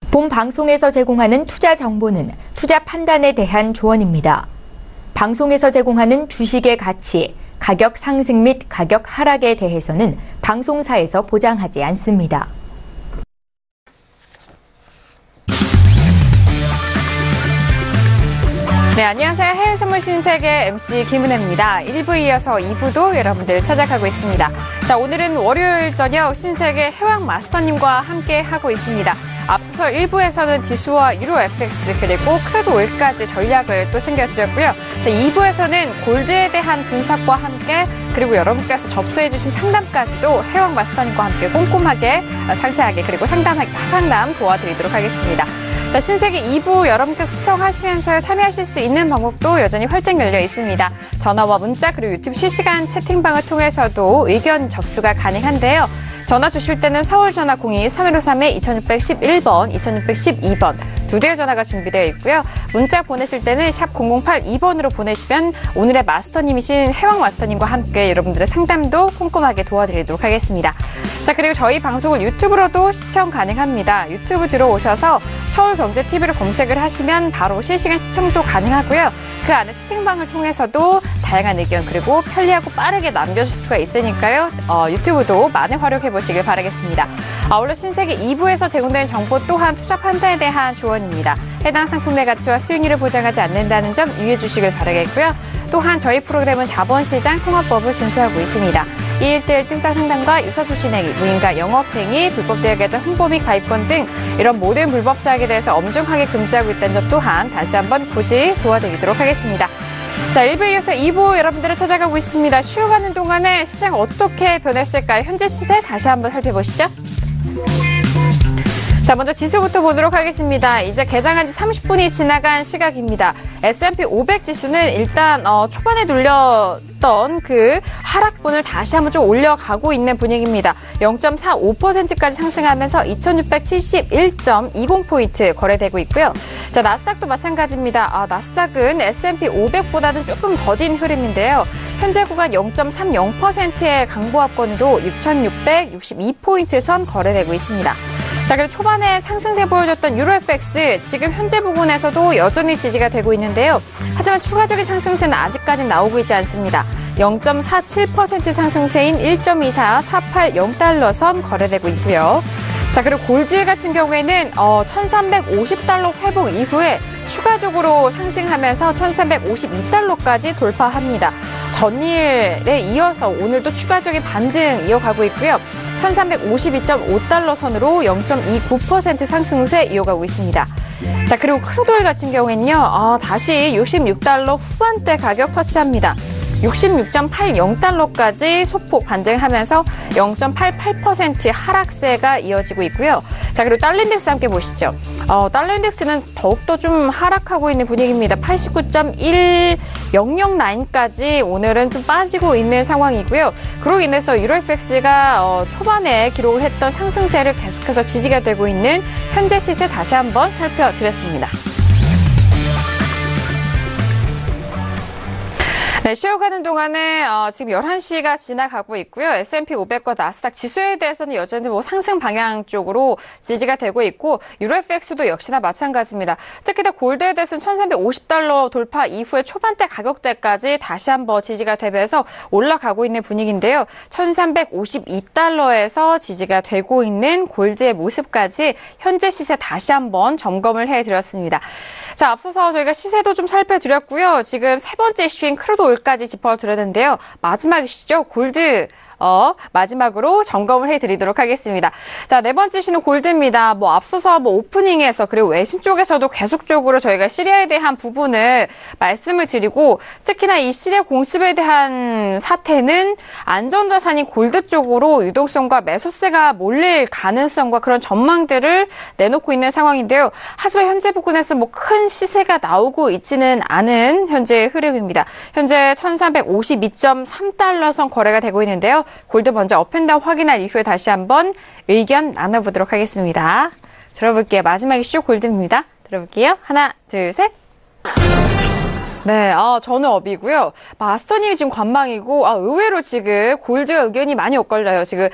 본 방송에서 제공하는 투자 정보는 투자 판단에 대한 조언입니다. 방송에서 제공하는 주식의 가치, 가격 상승 및 가격 하락에 대해서는 방송사에서 보장하지 않습니다. 네, 안녕하세요. 해외선물 신세계 MC 김은혜입니다. 1부 이어서 2부도 여러분들 찾아가고 있습니다. 자, 오늘은 월요일 저녁 신세계 해왕 마스터님과 함께 하고 있습니다. 앞서 1부에서는 지수와 유로 FX 그리고 크루드 오일까지 전략을 또 챙겨드렸고요. 자, 2부에서는 골드에 대한 분석과 함께 그리고 여러분께서 접수해주신 상담까지도 해왕 마스터님과 함께 꼼꼼하게 상세하게 그리고 상담 도와드리도록 하겠습니다. 자, 신세계 2부 여러분께서 시청하시면서 참여하실 수 있는 방법도 여전히 활짝 열려 있습니다. 전화와 문자 그리고 유튜브 실시간 채팅방을 통해서도 의견 접수가 가능한데요. 전화 주실 때는 서울 전화 02-3153-2611번, 2612번 두 대의 전화가 준비되어 있고요. 문자 보내실 때는 샵 0082번으로 보내시면 오늘의 마스터님이신 해왕 마스터님과 함께 여러분들의 상담도 꼼꼼하게 도와드리도록 하겠습니다. 자, 그리고 저희 방송을 유튜브로도 시청 가능합니다. 유튜브 들어오셔서 서울경제TV를 검색을 하시면 바로 실시간 시청도 가능하고요. 그 안에 채팅방을 통해서도 다양한 의견 그리고 편리하고 빠르게 남겨주실 수가 있으니까요. 유튜브도 많이 활용해보시길 바라겠습니다. 아울러 신세계 2부에서 제공되는 정보 또한 투자 판단에 대한 조언입니다. 해당 상품의 가치와 수익률을 보장하지 않는다는 점 유의해 주시길 바라겠고요. 또한 저희 프로그램은 자본시장 통합법을 준수하고 있습니다. 1:1 등산 상담과 유사수신행위, 무인가 영업행위, 불법대여계좌 홍보 및 가입권 등 이런 모든 불법 사항에 대해서 엄중하게 금지하고 있다는 점 또한 다시 한번 고시 도와드리도록 하겠습니다. 자, 1부에 이어서 2부 여러분들을 찾아가고 있습니다. 쉬어가는 동안에 시장 어떻게 변했을까요? 현재 시세 다시 한번 살펴보시죠. 자, 먼저 지수부터 보도록 하겠습니다. 이제 개장한 지 30분이 지나간 시각입니다. S&P 500 지수는 일단 초반에 눌렸던 그 하락분을 다시 한번 좀 올려가고 있는 분위기입니다. 0.45%까지 상승하면서 2671.20포인트 거래되고 있고요. 자, 나스닥도 마찬가지입니다. 나스닥은 S&P 500보다는 조금 더딘 흐름인데요. 현재 구간 0.30%의 강보합권으로 6662포인트 선 거래되고 있습니다. 자, 그리고 초반에 상승세 보여줬던 유로 FX 지금 현재 부근에서도 여전히 지지가 되고 있는데요. 하지만 추가적인 상승세는 아직까지 나오고 있지 않습니다. 0.47% 상승세인 1.24480달러 선 거래되고 있고요. 자, 그리고 골드 같은 경우에는 1350달러 회복 이후에 추가적으로 상승하면서 1352달러까지 돌파합니다. 전일에 이어서 오늘도 추가적인 반등 이어가고 있고요. 1352.5달러 선으로 0.29% 상승세 이어가고 있습니다. 자, 그리고 크루드오일 같은 경우에는요, 다시 66달러 후반대 가격 터치합니다. 66.80달러까지 소폭 반등하면서 0.88% 하락세가 이어지고 있고요. 자, 그리고 달러 인덱스 함께 보시죠. 달러 인덱스는 더욱더 좀 하락하고 있는 분위기입니다. 89.100 라인까지 오늘은 좀 빠지고 있는 상황이고요. 그로 인해서 유로 FX가 초반에 기록을 했던 상승세를 계속해서 지지가 되고 있는 현재 시세 다시 한번 살펴드렸습니다. 네, 쉬어가는 동안에 지금 11시가 지나가고 있고요. S&P 500과 나스닥 지수에 대해서는 여전히 상승 방향 쪽으로 지지가 되고 있고 유로 FX도 역시나 마찬가지입니다. 특히나 골드에 대해서는 1350달러 돌파 이후에 초반대 가격대까지 다시 한번 지지가 되면서 올라가고 있는 분위기인데요. 1352달러에서 지지가 되고 있는 골드의 모습까지 현재 시세 다시 한번 점검을 해드렸습니다. 자, 앞서서 저희가 시세도 좀 살펴드렸고요. 지금 세 번째 이슈인 크루드 오일까지 짚어드렸는데요. 마지막 이슈죠. 골드. 마지막으로 점검을 해드리도록 하겠습니다. 자, 네 번째 이슈는 골드입니다. 앞서서 오프닝에서 그리고 외신 쪽에서도 계속적으로 저희가 시리아에 대한 부분을 말씀을 드리고 특히나 이 시리아 공습에 대한 사태는 안전자산인 골드 쪽으로 유동성과 매수세가 몰릴 가능성과 그런 전망들을 내놓고 있는 상황인데요. 하지만 현재 부근에서 큰 시세가 나오고 있지는 않은 현재 흐름입니다. 현재 1352.3달러 선 거래가 되고 있는데요. 골드 먼저 업앤다운 확인한 이후에 다시 한번 의견 나눠보도록 하겠습니다. 들어볼게요. 마지막 이슈 골드입니다. 들어볼게요. 하나, 둘, 셋. 네, 저는 업이고요. 마스터님이 지금 관망이고, 의외로 지금 골드가 의견이 많이 엇갈려요. 지금,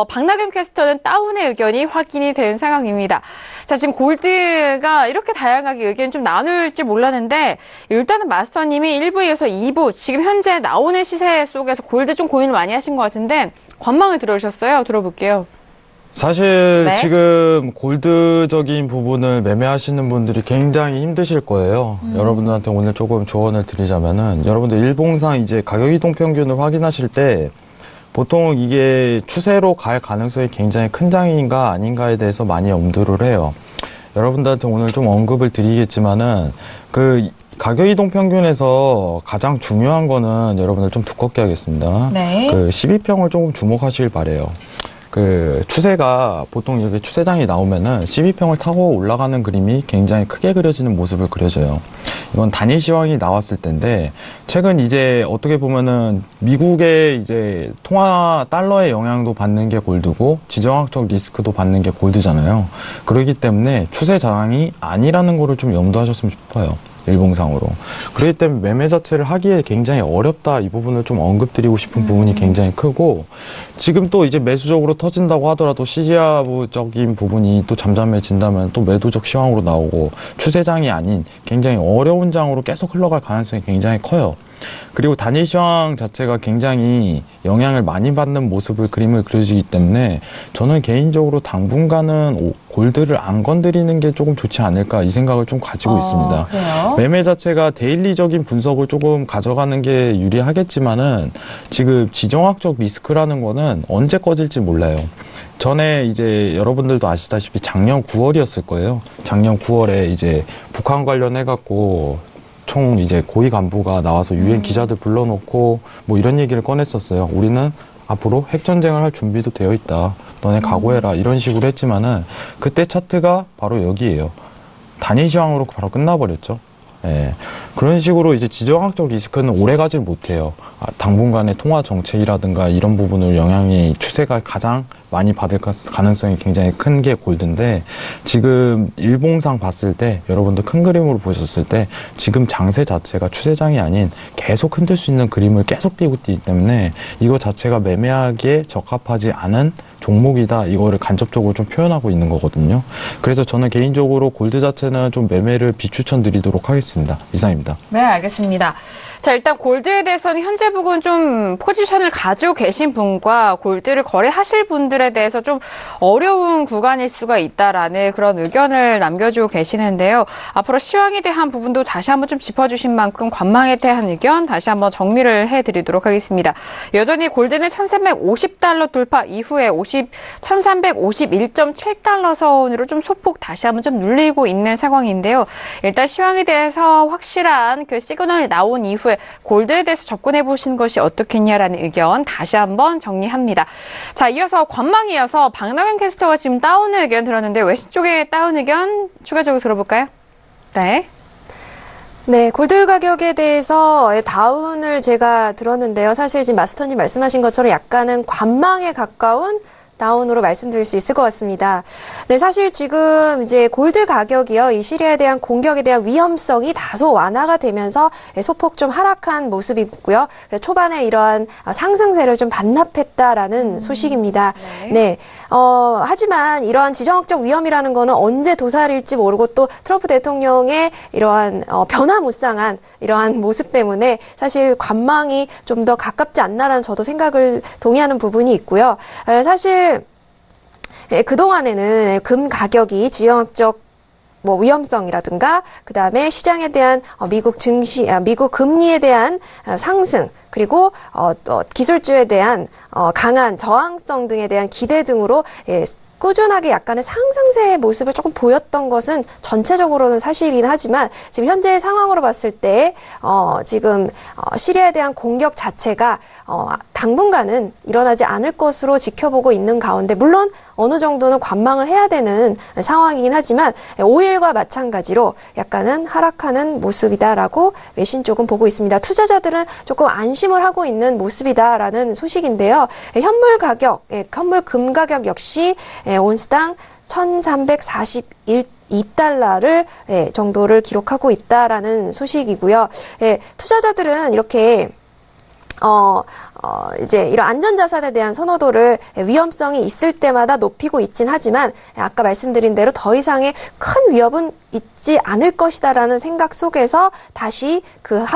박나경 캐스터는 다운의 의견이 확인이 된 상황입니다. 자, 지금 골드가 이렇게 다양하게 의견 좀 나눌지 몰랐는데, 일단은 마스터님이 1부 이어서 2부, 지금 현재 나오는 시세 속에서 골드 좀 고민을 많이 하신 것 같은데, 관망을 들어주셨어요. 들어볼게요. 사실 네. 지금 골드적인 부분을 매매하시는 분들이 굉장히 힘드실 거예요. 여러분들한테 오늘 조금 조언을 드리자면은 여러분들 일봉상 이제 가격 이동 평균을 확인하실 때 보통 이게 추세로 갈 가능성이 굉장히 큰 장인가 아닌가에 대해서 많이 엄두를 해요. 여러분들한테 오늘 좀 언급을 드리겠지만은 그 가격 이동 평균에서 가장 중요한 거는 여러분들 좀 두껍게 하겠습니다. 네. 그 12평을 조금 주목하시길 바래요. 그 추세가 보통 이렇게 추세장이 나오면은 12평을 타고 올라가는 그림이 굉장히 크게 그려지는 모습을 그려줘요. 이건 단일 시황이 나왔을 때인데 최근 이제 어떻게 보면은 미국의 이제 통화 달러의 영향도 받는 게 골드고 지정학적 리스크도 받는 게 골드잖아요. 그렇기 때문에 추세 저항이 아니라는 거를 좀 염두하셨으면 싶어요. 일봉상으로. 그렇기 때문에 매매 자체를 하기에 굉장히 어렵다. 이 부분을 좀 언급드리고 싶은 부분이 굉장히 크고 지금 또 이제 매수적으로 터진다고 하더라도 시기하부적인 부분이 또 잠잠해진다면 또 매도적 시황으로 나오고 추세장이 아닌 굉장히 어려운 장으로 계속 흘러갈 가능성이 굉장히 커요. 그리고 단일 시황 자체가 굉장히 영향을 많이 받는 모습을 그림을 그려주기 때문에 저는 개인적으로 당분간은 골드를 안 건드리는 게 조금 좋지 않을까 이 생각을 좀 가지고 있습니다. 그래요? 매매 자체가 데일리적인 분석을 조금 가져가는 게 유리하겠지만은 지금 지정학적 리스크라는 거는 언제 꺼질지 몰라요. 전에 이제 여러분들도 아시다시피 작년 9월이었을 거예요. 작년 9월에 이제 북한 관련해갖고 총 이제 고위 간부가 나와서 유엔 기자들 불러놓고 뭐 이런 얘기를 꺼냈었어요. 우리는 앞으로 핵전쟁을 할 준비도 되어 있다. 너네 각오해라. 이런 식으로 했지만은 그때 차트가 바로 여기예요. 단일 시황으로 바로 끝나버렸죠. 예. 그런 식으로 이제 지정학적 리스크는 오래 가질 못해요. 당분간의 통화 정책이라든가 이런 부분을 영향이 추세가 가장 많이 받을 가능성이 굉장히 큰 게 골드인데 지금 일봉상 봤을 때 여러분들 큰 그림으로 보셨을 때 지금 장세 자체가 추세장이 아닌 계속 흔들 수 있는 그림을 계속 띄고 있기 때문에 이거 자체가 매매하기에 적합하지 않은 종목이다. 이거를 간접적으로 좀 표현하고 있는 거거든요. 그래서 저는 개인적으로 골드 자체는 좀 매매를 비추천 드리도록 하겠습니다. 이상입니다. 네, 알겠습니다. 자, 일단 골드에 대해서는 현재 부분 좀 포지션을 가지고 계신 분과 골드를 거래하실 분들에 대해서 좀 어려운 구간일 수가 있다라는 그런 의견을 남겨주고 계시는데요. 앞으로 시황에 대한 부분도 다시 한번 좀 짚어주신 만큼 관망에 대한 의견 다시 한번 정리를 해드리도록 하겠습니다. 여전히 골드는 1350달러 돌파 이후에 1351.7달러 선으로 좀 소폭 다시 한번 좀 눌리고 있는 상황인데요. 일단 시황에 대해서 확실한 그 시그널이 나온 이후에 골드에 대해서 접근해 보시는 것이 어떻겠냐라는 의견 다시 한번 정리합니다. 자, 이어서 관망이어서 박나경 캐스터가 지금 다운 의견 들었는데 외신 쪽의 다운 의견 추가적으로 들어볼까요? 네. 네, 골드 가격에 대해서 다운을 제가 들었는데요. 사실 지금 마스터님 말씀하신 것처럼 약간은 관망에 가까운 다운으로 말씀드릴 수 있을 것 같습니다. 네, 사실 지금 이제 골드 가격이요, 이 시리아에 대한 공격에 대한 위험성이 다소 완화가 되면서 소폭 좀 하락한 모습이고요. 초반에 이러한 상승세를 좀 반납했다라는 소식입니다. 네. 하지만 이러한 지정학적 위험이라는 거는 언제 도사릴지 모르고 또 트럼프 대통령의 이러한 변화무쌍한 이러한 모습 때문에 사실 관망이 좀 더 가깝지 않나라는 저도 생각을 동의하는 부분이 있고요. 사실 그동안에는 금 가격이 지정학적 위험성이라든가, 그 다음에 시장에 대한 미국 금리에 대한 상승, 그리고 기술주에 대한 강한 저항성 등에 대한 기대 등으로 꾸준하게 약간의 상승세의 모습을 조금 보였던 것은 전체적으로는 사실이긴 하지만 지금 현재의 상황으로 봤을 때 지금 시리아에 대한 공격 자체가 당분간은 일어나지 않을 것으로 지켜보고 있는 가운데 물론 어느 정도는 관망을 해야 되는 상황이긴 하지만 5일과 마찬가지로 약간은 하락하는 모습이다라고 외신 쪽은 보고 있습니다. 투자자들은 조금 안심을 하고 있는 모습이다라는 소식인데요. 현물 가격, 현물 금 가격 역시 온스당 1,341.2달러를 정도를 기록하고 있다라는 소식이고요. 투자자들은 이렇게 이제 이런 안전자산에 대한 선호도를 위험성이 있을 때마다 높이고 있진 하지만 아까 말씀드린 대로 더 이상의 큰 위협은 있지 않을 것이다라는 생각 속에서 다시 그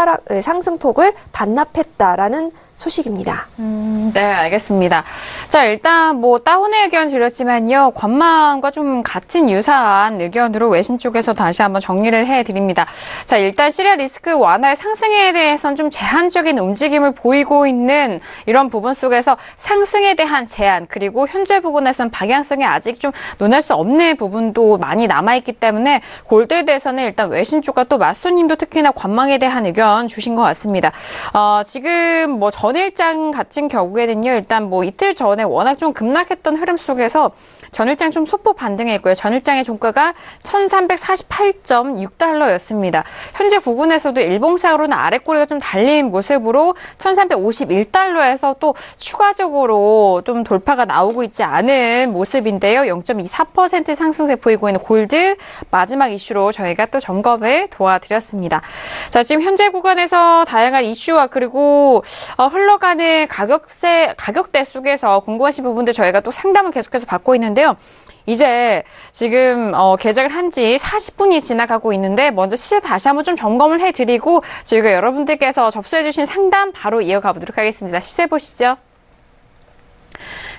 상승폭을 반납했다라는 소식입니다. 네, 알겠습니다. 자, 일단 뭐 다운의 의견 드렸지만요. 관망과 좀 같은 유사한 의견으로 외신 쪽에서 다시 한번 정리를 해드립니다. 자, 일단 시리아 리스크 완화의 상승에 대해서는 좀 제한적인 움직임을 보이고 있는 이런 부분 속에서 상승에 대한 제한 그리고 현재 부분에서는 방향성이 아직 좀 논할 수 없는 부분도 많이 남아있기 때문에 골드에 대해서는 일단 외신 쪽과 또 마스터님도 특히나 관망에 대한 의견 주신 것 같습니다. 지금 뭐 전일장 같은 경우에는요, 일단 뭐 이틀 전에 워낙 좀 급락했던 흐름 속에서 전일장 좀 소폭 반등했고요. 전일장의 종가가 1,348.6달러였습니다. 현재 구간에서도 일봉상으로는 아래꼬리가 좀 달린 모습으로 1,351달러에서 또 추가적으로 좀 돌파가 나오고 있지 않은 모습인데요. 0.24% 상승세 보이고 있는 골드 마지막 이슈로 저희가 또 점검을 도와드렸습니다. 자, 지금 현재 구간에서 다양한 이슈와 그리고 흘러가는 가격대 속에서 궁금하신 부분들 저희가 또 상담을 계속해서 받고 있는데요. 이제 지금 개장을 한 지 40분이 지나가고 있는데 먼저 시세 다시 한번 좀 점검을 해드리고 저희가 여러분들께서 접수해주신 상담 바로 이어가 보도록 하겠습니다. 시세 보시죠.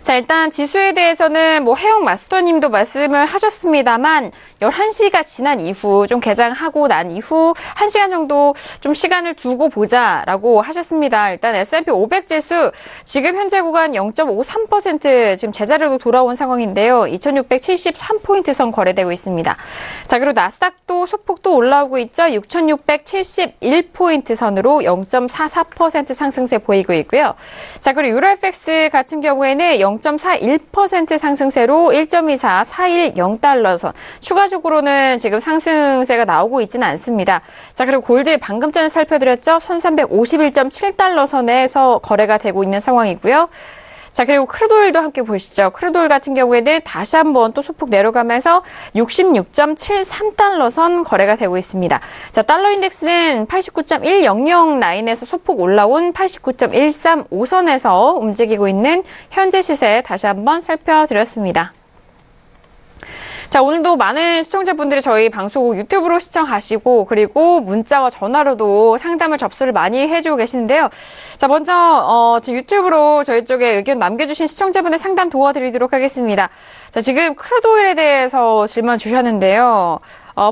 자, 일단 지수에 대해서는 뭐 해영 마스터님도 말씀을 하셨습니다만 11시가 지난 이후 좀 개장하고 난 이후 1시간 정도 좀 시간을 두고 보자라고 하셨습니다. 일단 S&P 500 지수 지금 현재 구간 0.53% 지금 제자리로 돌아온 상황인데요. 2673포인트 선 거래되고 있습니다. 자, 그리고 나스닥도 소폭도 올라오고 있죠. 6671포인트 선으로 0.44% 상승세 보이고 있고요. 자, 그리고 유로 FX 같은 경우에는 0.41% 상승세로 1.2441 선. 추가적으로는 지금 상승세가 나오고 있지는 않습니다. 자, 그리고 골드 방금 전에 살펴드렸죠. 1351.7달러 선에서 거래가 되고 있는 상황이고요. 자, 그리고 크루드오일도 함께 보시죠. 크루드오일 같은 경우에는 다시 한번 또 소폭 내려가면서 66.73달러 선 거래가 되고 있습니다. 자, 달러 인덱스는 89.100 라인에서 소폭 올라온 89.135선에서 움직이고 있는 현재 시세 다시 한번 살펴드렸습니다. 자, 오늘도 많은 시청자분들이 저희 방송 유튜브로 시청하시고 그리고 문자와 전화로도 상담을 접수를 많이 해주고 계시는데요. 자, 먼저 지금 유튜브로 저희 쪽에 의견 남겨주신 시청자분의 상담 도와드리도록 하겠습니다. 자, 지금 크루드오일에 대해서 질문 주셨는데요.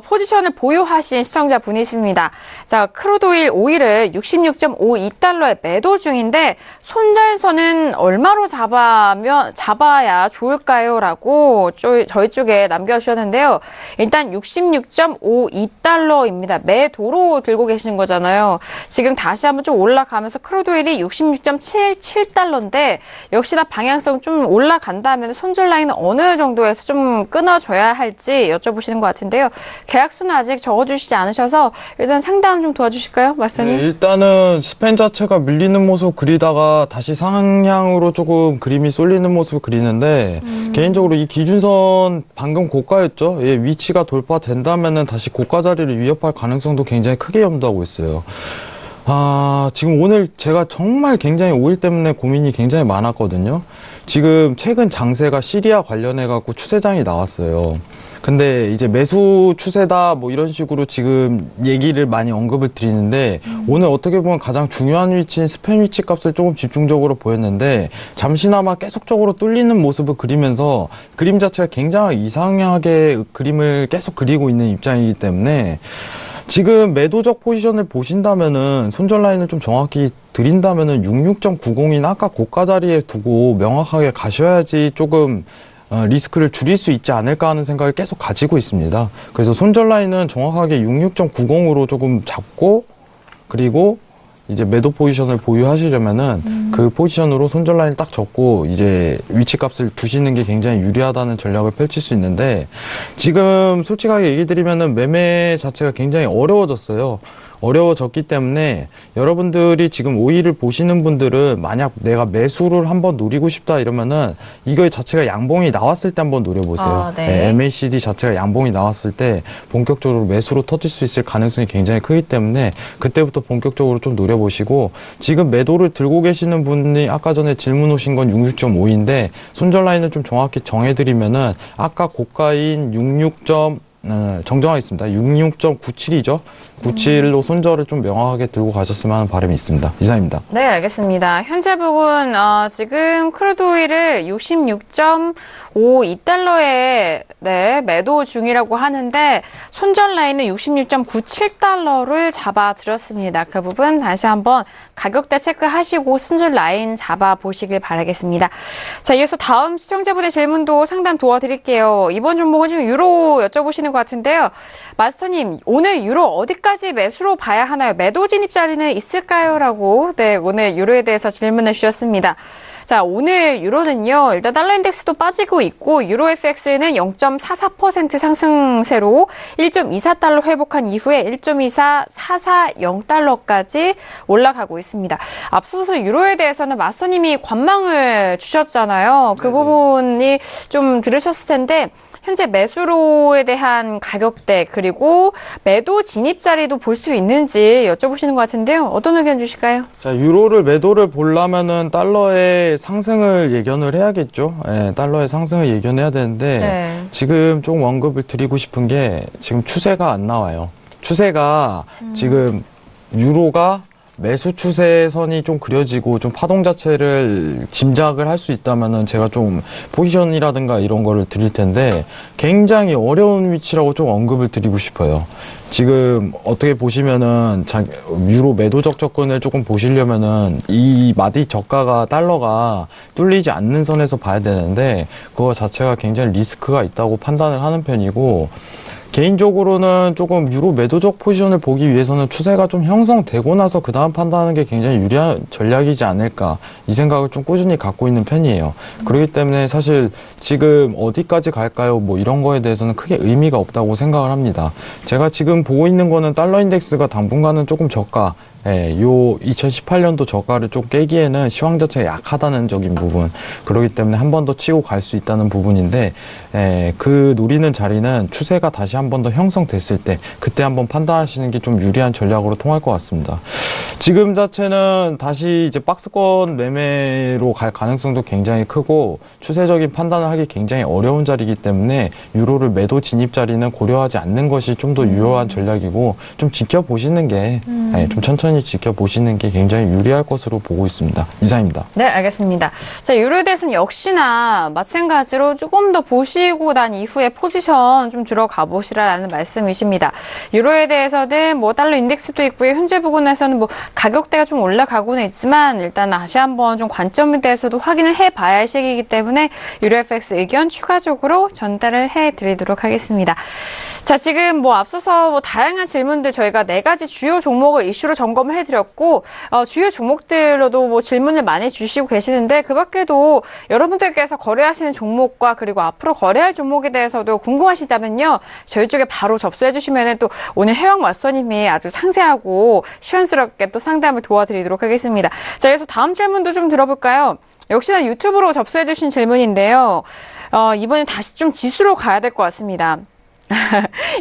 포지션을 보유하신 시청자분이십니다. 자, 크루드오일 오일을 66.52달러에 매도 중인데 손절선은 얼마로 잡아야 좋을까요? 라고 저희 쪽에 남겨주셨는데요. 일단 66.52달러입니다. 매도로 들고 계시는 거잖아요. 지금 다시 한번 좀 올라가면서 크루드오일이 66.77달러인데 역시나 방향성 좀 올라간다면 손절 라인은 어느 정도에서 좀 끊어줘야 할지 여쭤보시는 것 같은데요. 계약수는 아직 적어주시지 않으셔서 일단 상담 좀 도와주실까요, 마스터님? 네, 일단은 스팬 자체가 밀리는 모습 그리다가 다시 상향으로 조금 그림이 쏠리는 모습을 그리는데 개인적으로 이 기준선 방금 고가였죠. 예, 위치가 돌파된다면은 다시 고가 자리를 위협할 가능성도 굉장히 크게 염두하고 있어요. 지금 오늘 제가 정말 굉장히 오일 때문에 고민이 굉장히 많았거든요. 지금 최근 장세가 시리아 관련해갖고 추세장이 나왔어요. 근데 이제 매수 추세다 뭐 이런 식으로 지금 얘기를 많이 언급을 드리는데 오늘 어떻게 보면 가장 중요한 위치인 스팬 위치 값을 조금 집중적으로 보였는데 잠시나마 계속적으로 뚫리는 모습을 그리면서 그림 자체가 굉장히 이상하게 그림을 계속 그리고 있는 입장이기 때문에 지금 매도적 포지션을 보신다면은 손절 라인을 좀 정확히 드린다면은 66.90인 아까 고가 자리에 두고 명확하게 가셔야지 조금 리스크를 줄일 수 있지 않을까 하는 생각을 계속 가지고 있습니다. 그래서 손절 라인은 정확하게 66.90으로 조금 잡고 그리고 이제 매도 포지션을 보유하시려면은 그 포지션으로 손절 라인을 딱 접고 이제 위치 값을 두시는 게 굉장히 유리하다는 전략을 펼칠 수 있는데 지금 솔직하게 얘기 드리면은 매매 자체가 굉장히 어려워졌어요. 어려워졌기 때문에 여러분들이 지금 오일을 보시는 분들은 만약 내가 매수를 한번 노리고 싶다 이러면은 이거 자체가 양봉이 나왔을 때 한번 노려보세요. 네. MACD 자체가 양봉이 나왔을 때 본격적으로 매수로 터질 수 있을 가능성이 굉장히 크기 때문에 그때부터 본격적으로 좀 노려보시고 지금 매도를 들고 계시는 분이 아까 전에 질문 오신 건 66.5인데 손절 라인을 좀 정확히 정해드리면은 아까 고가인 66. 정정하겠습니다. 66.97이죠. 97로 손절을 좀 명확하게 들고 가셨으면 하는 바람이 있습니다. 이상입니다. 네, 알겠습니다. 현재 북은 지금 크루드 오일을 66.52달러에 매도 중이라고 하는데 손절 라인은 66.97달러를 잡아드렸습니다. 그 부분 다시 한번 가격대 체크하시고 손절 라인 잡아보시길 바라겠습니다. 자, 이어서 다음 시청자분의 질문도 상담 도와드릴게요. 이번 종목은 지금 유로 여쭤보시는 것 같은데요. 마스터님, 오늘 유로 어디까지 매수로 봐야 하나요? 매도 진입 자리는 있을까요? 라고 오늘 유로에 대해서 질문을 주셨습니다. 자, 오늘 유로는요, 일단 달러 인덱스도 빠지고 있고, 유로 FX는 0.44% 상승세로 1.24달러 회복한 이후에 1.24440달러까지 올라가고 있습니다. 앞서서 유로에 대해서는 마스터님이 관망을 주셨잖아요. 그 부분이 좀 들으셨을 텐데, 현재 매수로에 대한 가격대 그리고 매도 진입 자리도 볼 수 있는지 여쭤보시는 것 같은데요. 어떤 의견 주실까요? 자, 유로를 매도를 보려면은 달러의 상승을 예견을 해야겠죠. 예, 달러의 상승을 예견해야 되는데 지금 좀 언급을 드리고 싶은 게 지금 추세가 안 나와요. 추세가 지금 유로가 매수 추세선이 좀 그려지고 좀 파동 자체를 짐작을 할 수 있다면은 제가 좀 포지션이라든가 이런 거를 드릴 텐데 굉장히 어려운 위치라고 좀 언급을 드리고 싶어요. 지금 어떻게 보시면은 유로 매도적 접근을 조금 보시려면은 이 마디 저가가 달러가 뚫리지 않는 선에서 봐야 되는데 그거 자체가 굉장히 리스크가 있다고 판단을 하는 편이고 개인적으로는 조금 유로 매도적 포지션을 보기 위해서는 추세가 좀 형성되고 나서 그 다음 판단하는 게 굉장히 유리한 전략이지 않을까 이 생각을 좀 꾸준히 갖고 있는 편이에요. 그렇기 때문에 사실 지금 어디까지 갈까요? 뭐 이런 거에 대해서는 크게 의미가 없다고 생각을 합니다. 제가 지금 보고 있는 거는 달러 인덱스가 당분간은 조금 저가 요 2018년도 저가를 좀 깨기에는 시황 자체가 약하다는 적인 부분 그렇기 때문에 한 번 더 치고 갈 수 있다는 부분인데 그 노리는 자리는 추세가 다시 한 번 더 형성됐을 때 그때 한번 판단하시는 게 좀 유리한 전략으로 통할 것 같습니다. 지금 자체는 다시 이제 박스권 매매로 갈 가능성도 굉장히 크고 추세적인 판단을 하기 굉장히 어려운 자리이기 때문에 유로를 매도 진입 자리는 고려하지 않는 것이 좀 더 유효한 전략이고 좀 지켜보시는 게 좀 천천히 지켜보시는 게 굉장히 유리할 것으로 보고 있습니다. 이상입니다. 네, 알겠습니다. 자, 유로에 대해서는 역시나 마찬가지로 조금 더 보시고 난 이후에 포지션 좀 들어가 보시라는 말씀이십니다. 유로에 대해서는 뭐 달러 인덱스도 있고요. 현재 부분에서는 뭐 가격대가 좀 올라가고는 있지만 일단 다시 한번 좀 관점에 대해서도 확인을 해봐야 할 시기이기 때문에 유로 FX 의견 추가적으로 전달을 해드리도록 하겠습니다. 자, 지금 뭐 앞서서 뭐 다양한 질문들 저희가 4가지 주요 종목을 이슈로 점검을 해드렸고 주요 종목들로도 뭐 질문을 많이 주시고 계시는데 그 밖에도 여러분들께서 거래하시는 종목과 그리고 앞으로 거래할 종목에 대해서도 궁금하시다면요. 저희 쪽에 바로 접수해 주시면 또 오늘 해왕 마스터님이 아주 상세하고 시원스럽게 또 상담을 도와드리도록 하겠습니다. 자, 그래서 다음 질문도 좀 들어볼까요? 역시나 유튜브로 접수해 주신 질문인데요. 이번엔 다시 좀 지수로 가야 될 것 같습니다.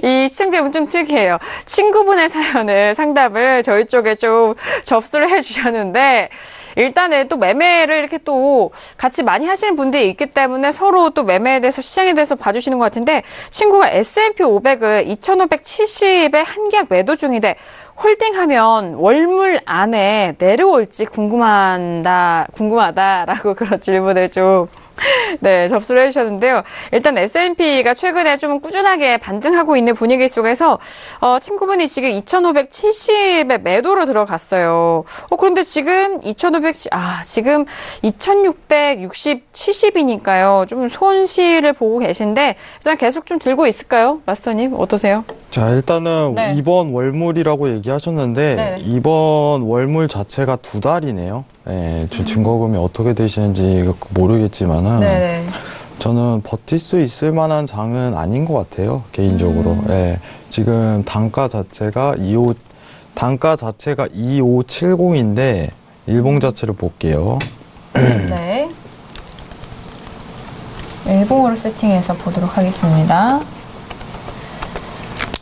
이 시청자분 좀 특이해요. 친구분의 사연을 상담을 저희 쪽에 좀 접수를 해주셨는데 일단은 또 매매를 이렇게 또 같이 많이 하시는 분들이 있기 때문에 서로 또 매매에 대해서 시장에 대해서 봐주시는 것 같은데 친구가 S&P 500을 2570에 한계약 매도 중인데 홀딩하면 월물 안에 내려올지 궁금하다라고 그런 질문을 좀 네, 접수를 해주셨는데요. 일단 S&P가 최근에 좀 꾸준하게 반등하고 있는 분위기 속에서 친구분이 지금 2,570에 매도로 들어갔어요. 그런데 지금 2,660, 70이니까요. 좀 손실을 보고 계신데 일단 계속 좀 들고 있을까요? 마스터님 어떠세요? 자, 일단은 네. 이번 월물이라고 얘기하셨는데 네. 이번 월물 자체가 2달이네요. 예, 증거금이 어떻게 되시는지 모르겠지만은 네. 저는 버틸 수 있을 만한 장은 아닌 것 같아요, 개인적으로. 예, 지금 단가 자체가 2570인데 일봉 자체를 볼게요. 네. 일봉으로 세팅해서 보도록 하겠습니다.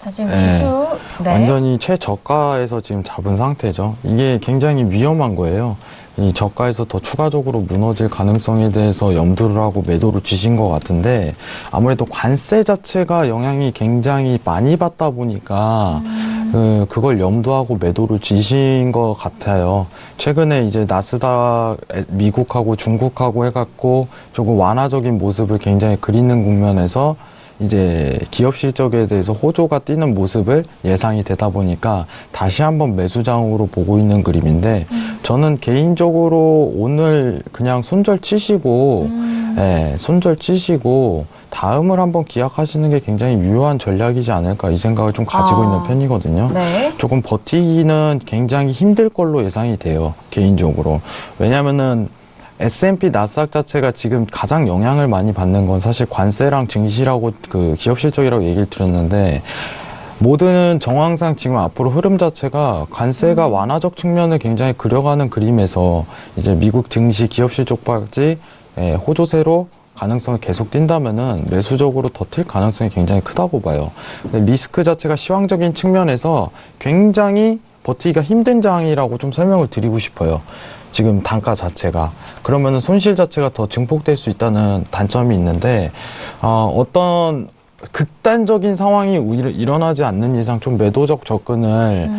자, 지금 지수. 네. 완전히 최저가에서 지금 잡은 상태죠. 이게 굉장히 위험한 거예요. 이 저가에서 더 추가적으로 무너질 가능성에 대해서 염두를 하고 매도를 주신 것 같은데 아무래도 관세 자체가 영향이 굉장히 많이 받다 보니까 그걸 염두하고 매도를 주신 것 같아요. 최근에 이제 나스닥 미국하고 중국하고 해갖고 조금 완화적인 모습을 굉장히 그리는 국면에서 이제 기업 실적에 대해서 호조가 뛰는 모습을 예상이 되다 보니까 다시 한번 매수장으로 보고 있는 그림인데 저는 개인적으로 오늘 그냥 손절 치시고 손절 치시고 다음을 한번 기약하시는 게 굉장히 유효한 전략이지 않을까 이 생각을 좀 가지고 있는 편이거든요. 네. 조금 버티기는 굉장히 힘들 걸로 예상이 돼요, 개인적으로. 왜냐면은 S&P 나스닥 자체가 지금 가장 영향을 많이 받는 건 사실 관세랑 증시라고 그 기업 실적이라고 얘기를 드렸는데 모든 정황상 지금 앞으로 흐름 자체가 관세가 완화적 측면을 굉장히 그려가는 그림에서 이제 미국 증시 기업 실적까지 호조세로 가능성이 계속 뛴다면은 매수적으로 더 틀 가능성이 굉장히 크다고 봐요. 리스크 자체가 시황적인 측면에서 굉장히 버티기가 힘든 장이라고 좀 설명을 드리고 싶어요. 지금 단가 자체가. 그러면은 손실 자체가 더 증폭될 수 있다는 단점이 있는데, 어떤 극단적인 상황이 일어나지 않는 이상 좀 매도적 접근을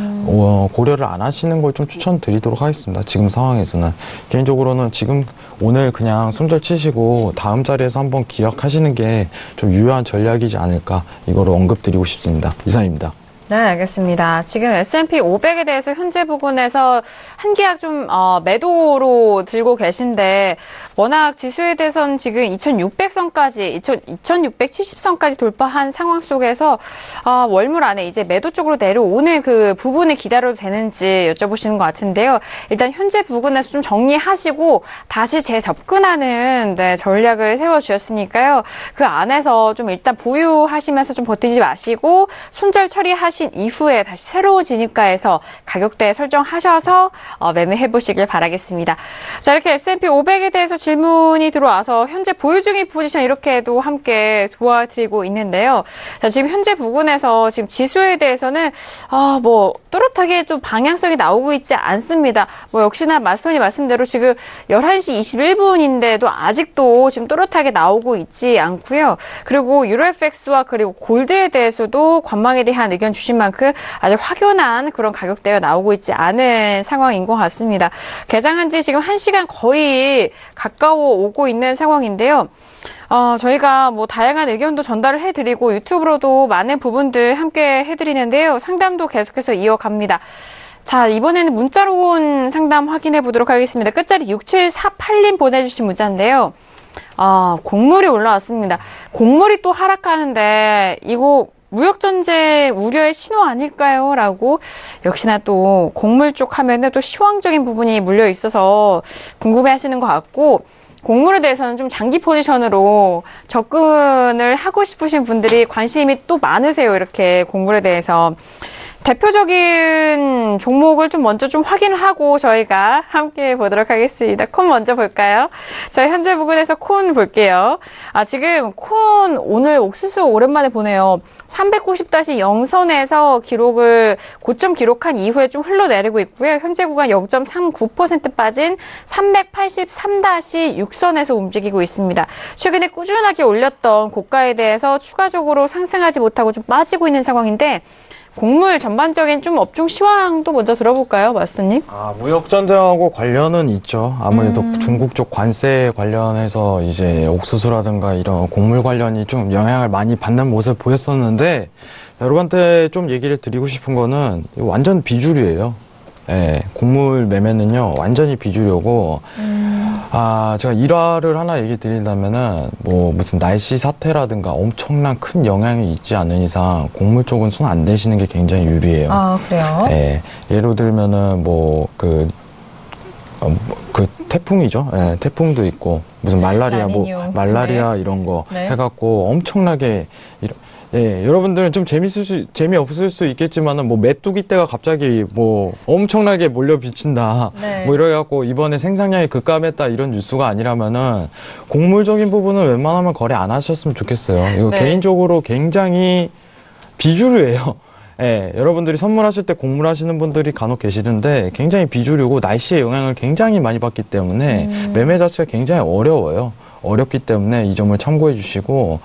고려를 안 하시는 걸 좀 추천드리도록 하겠습니다. 지금 상황에서는. 개인적으로는 지금 오늘 그냥 손절 치시고 다음 자리에서 한번 기약하시는 게 좀 유효한 전략이지 않을까 이거를 언급드리고 싶습니다. 이상입니다. 네, 알겠습니다. 지금 S&P 500에 대해서 현재 부근에서 한 계약 좀 매도로 들고 계신데 워낙 지수에 대해서는 지금 2600선까지 2670선까지 돌파한 상황 속에서 월물 안에 이제 매도 쪽으로 내려오는 그 부분을 기다려도 되는지 여쭤보시는 것 같은데요. 일단 현재 부근에서 좀 정리하시고 다시 재접근하는 전략을 세워주셨으니까요. 그 안에서 좀 일단 보유하시면서 좀 버티지 마시고 손절 처리하시 이후에 다시 새로운 진입가에서 가격대 설정하셔서 매매해 보시길 바라겠습니다. 자, 이렇게 S&P 500에 대해서 질문이 들어와서 현재 보유 중인 포지션 이렇게도 함께 도와드리고 있는데요. 자, 지금 현재 부근에서 지금 지수에 대해서는 또렷하게 좀 방향성이 나오고 있지 않습니다. 역시나 마스터님 말씀대로 지금 11시 21분인데도 아직도 지금 또렷하게 나오고 있지 않고요. 그리고 유로FX와 그리고 골드에 대해서도 관망에 대한 의견 주신 만큼 아직 확연한 그런 가격대가 나오고 있지 않은 상황인 것 같습니다. 개장한 지 지금 1시간 거의 가까워 오고 있는 상황인데요. 저희가 다양한 의견도 전달을 해드리고 유튜브로도 많은 부분들 함께 해드리는데요. 상담도 계속해서 이어갑니다. 자, 이번에는 문자로 온 상담 확인해 보도록 하겠습니다. 끝자리 6748님 보내주신 문자인데요. 곡물이 올라왔습니다. 곡물이 또 하락하는데 이거 무역전쟁 우려의 신호 아닐까요? 라고 역시나 또 곡물 쪽 하면은 또 시황적인 부분이 물려 있어서 궁금해 하시는 것 같고 곡물에 대해서는 좀 장기 포지션으로 접근을 하고 싶으신 분들이 관심이 또 많으세요. 이렇게 곡물에 대해서. 대표적인 종목을 좀 먼저 좀 확인을 하고 저희가 함께 보도록 하겠습니다. 콘 먼저 볼까요? 저희 현재 부근에서 콘 볼게요. 지금 콘 오늘 옥수수 오랜만에 보네요. 390-0선에서 고점 기록한 이후에 좀 흘러내리고 있고요. 현재 구간 0.39% 빠진 383-6선에서 움직이고 있습니다. 최근에 꾸준하게 올렸던 고가에 대해서 추가적으로 상승하지 못하고 좀 빠지고 있는 상황인데 곡물 전반적인 좀 업종 시황도 먼저 들어볼까요, 마스터님? 무역 전쟁하고 관련은 있죠. 아무래도 중국 쪽 관세 관련해서 이제 옥수수라든가 이런 곡물 관련이 좀 영향을 많이 받는 모습을 보였었는데, 여러분한테 좀 얘기를 드리고 싶은 거는 완전 비주류예요. 예, 곡물 매매는요 완전히 비주류고, 제가 일화를 하나 얘기 드린다면은 뭐 무슨 날씨 사태라든가 엄청난 큰 영향이 있지 않은 이상 곡물 쪽은 손 안 대시는 게 굉장히 유리해요. 그래요? 예, 예를 들면은 뭐 그 태풍이죠. 예, 태풍도 있고 무슨 말라리아 네. 이런 거 네. 해갖고 엄청나게 예, 여러분들은 좀 재미없을 수 있겠지만은, 뭐, 메뚜기 떼가 갑자기 뭐, 엄청나게 몰려 비친다. 네. 뭐, 이래갖고, 이번에 생산량이 급감했다, 이런 뉴스가 아니라면은, 곡물적인 부분은 웬만하면 거래 안 하셨으면 좋겠어요. 이거 네. 개인적으로 굉장히 비주류예요. 예, 여러분들이 선물하실 때 곡물 하시는 분들이 간혹 계시는데, 굉장히 비주류고, 날씨의 영향을 굉장히 많이 받기 때문에, 매매 자체가 굉장히 어려워요. 어렵기 때문에 이 점을 참고해 주시고,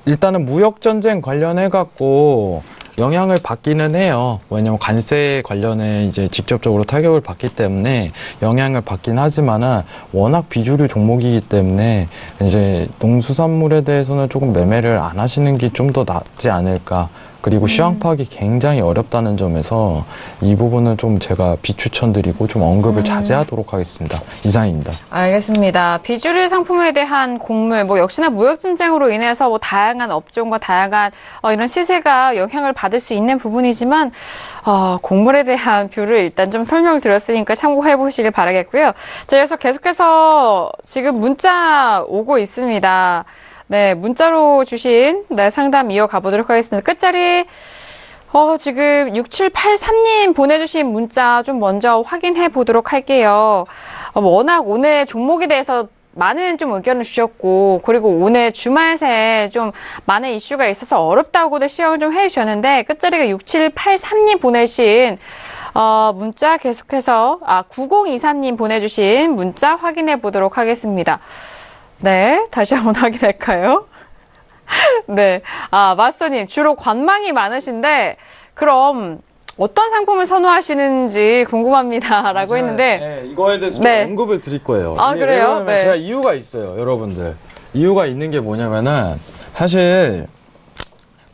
일단은 무역전쟁 관련해갖고 영향을 받기는 해요. 왜냐면 관세 관련해 이제 직접적으로 타격을 받기 때문에 영향을 받긴 하지만은 워낙 비주류 종목이기 때문에 이제 농수산물에 대해서는 조금 매매를 안 하시는 게 좀 더 낫지 않을까. 그리고 시황 파악이 굉장히 어렵다는 점에서 이 부분은 좀 제가 비추천드리고 좀 언급을 자제하도록 하겠습니다. 이상입니다. 알겠습니다. 비주류 상품에 대한 곡물, 뭐 역시나 무역전쟁으로 인해서 뭐 다양한 업종과 다양한 이런 시세가 영향을 받을 수 있는 부분이지만 곡물에 대한 뷰를 일단 좀 설명을 드렸으니까 참고해 보시길 바라겠고요. 자, 그래서 계속해서 지금 문자 오고 있습니다. 네, 문자로 주신 상담 이어가 보도록 하겠습니다. 끝자리 지금 6783님 보내주신 문자 좀 먼저 확인해 보도록 할게요. 워낙 오늘 종목에 대해서 많은 좀 의견을 주셨고, 그리고 오늘 주말 새에 좀 많은 이슈가 있어서 어렵다고도 시각을 좀 해주셨는데, 끝자리가 6783님 보내신 문자 계속해서 9023님 보내주신 문자 확인해 보도록 하겠습니다. 네, 다시 한번 확인할까요? 네, 마스터님 주로 관망이 많으신데 그럼 어떤 상품을 선호하시는지 궁금합니다라고 했는데, 네, 이거에 대해서 네. 좀 언급을 드릴 거예요. 그래요? 왜냐면 네. 제가 이유가 있어요, 여러분들. 이유가 있는 게 뭐냐면은 사실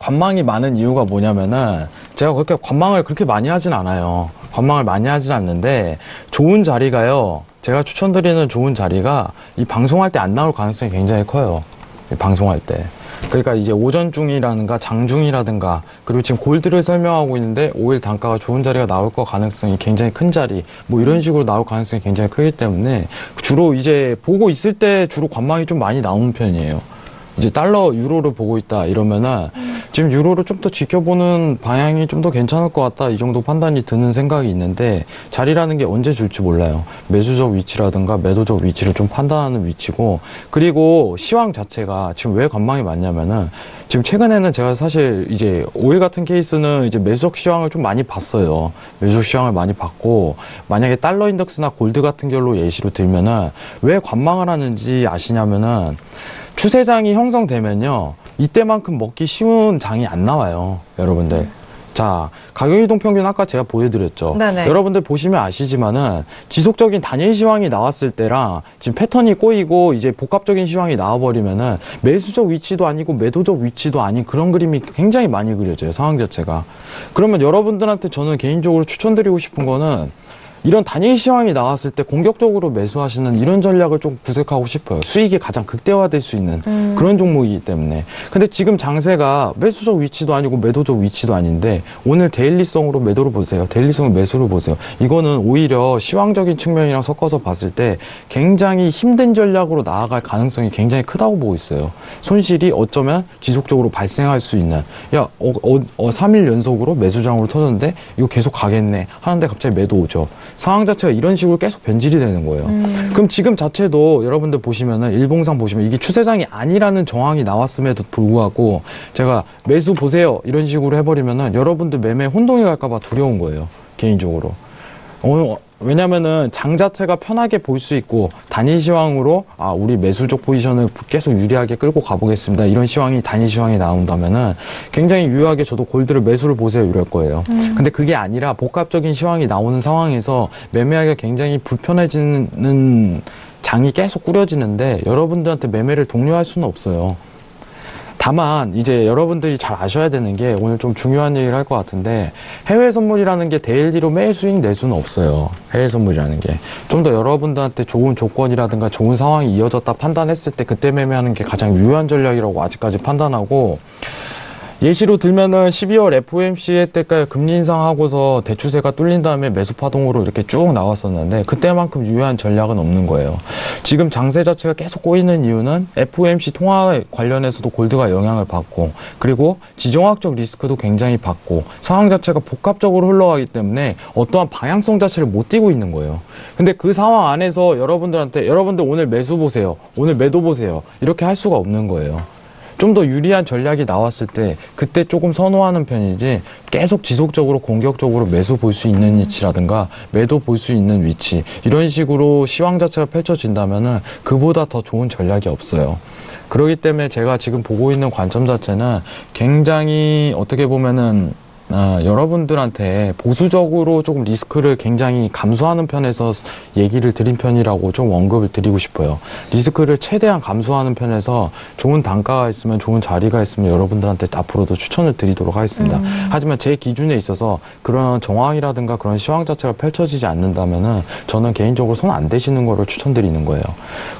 관망이 많은 이유가 뭐냐면은 제가 그렇게 관망을 그렇게 많이 하진 않아요. 관망을 많이 하진 않는데 좋은 자리가요. 제가 추천드리는 좋은 자리가 이 방송할 때 안 나올 가능성이 굉장히 커요. 방송할 때. 그러니까 이제 오전중이라든가 장중이라든가, 그리고 지금 골드를 설명하고 있는데 오일 단가가 좋은 자리가 나올 거 가능성이 굉장히 큰 자리, 뭐 이런 식으로 나올 가능성이 굉장히 크기 때문에 주로 이제 보고 있을 때 주로 관망이 좀 많이 나오는 편이에요. 이제 달러, 유로를 보고 있다 이러면은 지금 유로를 좀 더 지켜보는 방향이 좀 더 괜찮을 것 같다, 이 정도 판단이 드는 생각이 있는데, 자리라는 게 언제 줄지 몰라요. 매수적 위치라든가 매도적 위치를 좀 판단하는 위치고, 그리고 시황 자체가 지금 왜 관망이 많냐면은 지금 최근에는 제가 사실 이제 오일 같은 케이스는 이제 매수적 시황을 좀 많이 봤어요. 매수적 시황을 많이 봤고, 만약에 달러 인덱스나 골드 같은 결로 예시로 들면은 왜 관망을 하는지 아시냐면은 추세장이 형성되면요, 이때만큼 먹기 쉬운 장이 안 나와요, 여러분들. 자, 가격이동 평균 아까 제가 보여드렸죠. 네네. 여러분들 보시면 아시지만은 지속적인 단일 시황이 나왔을 때랑 지금 패턴이 꼬이고 이제 복합적인 시황이 나와버리면은 매수적 위치도 아니고 매도적 위치도 아닌 그런 그림이 굉장히 많이 그려져요, 상황 자체가. 그러면 여러분들한테 저는 개인적으로 추천드리고 싶은 거는 이런 단일 시황이 나왔을 때 공격적으로 매수하시는 이런 전략을 좀 구색하고 싶어요. 수익이 가장 극대화될 수 있는 그런 종목이기 때문에. 근데 지금 장세가 매수적 위치도 아니고 매도적 위치도 아닌데 오늘 데일리성으로 매도를 보세요. 데일리성 매수를 보세요. 이거는 오히려 시황적인 측면이랑 섞어서 봤을 때 굉장히 힘든 전략으로 나아갈 가능성이 굉장히 크다고 보고 있어요. 손실이 어쩌면 지속적으로 발생할 수 있는, 3일 연속으로 매수장으로 터졌는데 이거 계속 가겠네 하는데 갑자기 매도 오죠. 상황 자체가 이런 식으로 계속 변질이 되는 거예요. 그럼 지금 자체도 여러분들 보시면은 일봉상 보시면 이게 추세장이 아니라는 정황이 나왔음에도 불구하고 제가 매수 보세요 이런 식으로 해버리면은 여러분들 매매 혼동이 갈까봐 두려운 거예요, 개인적으로. 왜냐면은 장 자체가 편하게 볼 수 있고 단일 시황으로 우리 매수적 포지션을 계속 유리하게 끌고 가보겠습니다. 이런 시황이 단일 시황이 나온다면은 굉장히 유효하게 저도 골드를 매수를 보세요 이럴 거예요. 근데 그게 아니라 복합적인 시황이 나오는 상황에서 매매하기가 굉장히 불편해지는 장이 계속 꾸려지는데 여러분들한테 매매를 독려할 수는 없어요. 다만 이제 여러분들이 잘 아셔야 되는 게 오늘 좀 중요한 얘기를 할 것 같은데 해외 선물이라는 게 데일리로 매일 수익 낼 수는 없어요. 해외 선물이라는 게 좀 더 여러분들한테 좋은 조건이라든가 좋은 상황이 이어졌다 판단했을 때 그때 매매하는 게 가장 유효한 전략이라고 아직까지 판단하고, 예시로 들면은 12월 FOMC 때까지 금리 인상하고서 대추세가 뚫린 다음에 매수 파동으로 이렇게 쭉 나왔었는데 그때만큼 유효한 전략은 없는 거예요. 지금 장세 자체가 계속 꼬이는 이유는 FOMC 통화 관련해서도 골드가 영향을 받고, 그리고 지정학적 리스크도 굉장히 받고 상황 자체가 복합적으로 흘러가기 때문에 어떠한 방향성 자체를 못 띄고 있는 거예요. 근데 그 상황 안에서 여러분들 오늘 매수 보세요, 오늘 매도 보세요 이렇게 할 수가 없는 거예요. 좀 더 유리한 전략이 나왔을 때 그때 조금 선호하는 편이지, 계속 지속적으로 공격적으로 매수 볼 수 있는 위치라든가 매도 볼 수 있는 위치, 이런 식으로 시황 자체가 펼쳐진다면은 그보다 더 좋은 전략이 없어요. 그렇기 때문에 제가 지금 보고 있는 관점 자체는 굉장히 어떻게 보면은 여러분들한테 보수적으로 조금 리스크를 굉장히 감수하는 편에서 얘기를 드린 편이라고 좀 언급을 드리고 싶어요. 리스크를 최대한 감수하는 편에서 좋은 단가가 있으면, 좋은 자리가 있으면 여러분들한테 앞으로도 추천을 드리도록 하겠습니다. 하지만 제 기준에 있어서 그런 정황이라든가 그런 시황 자체가 펼쳐지지 않는다면은 저는 개인적으로 손 안 대시는 거를 추천드리는 거예요.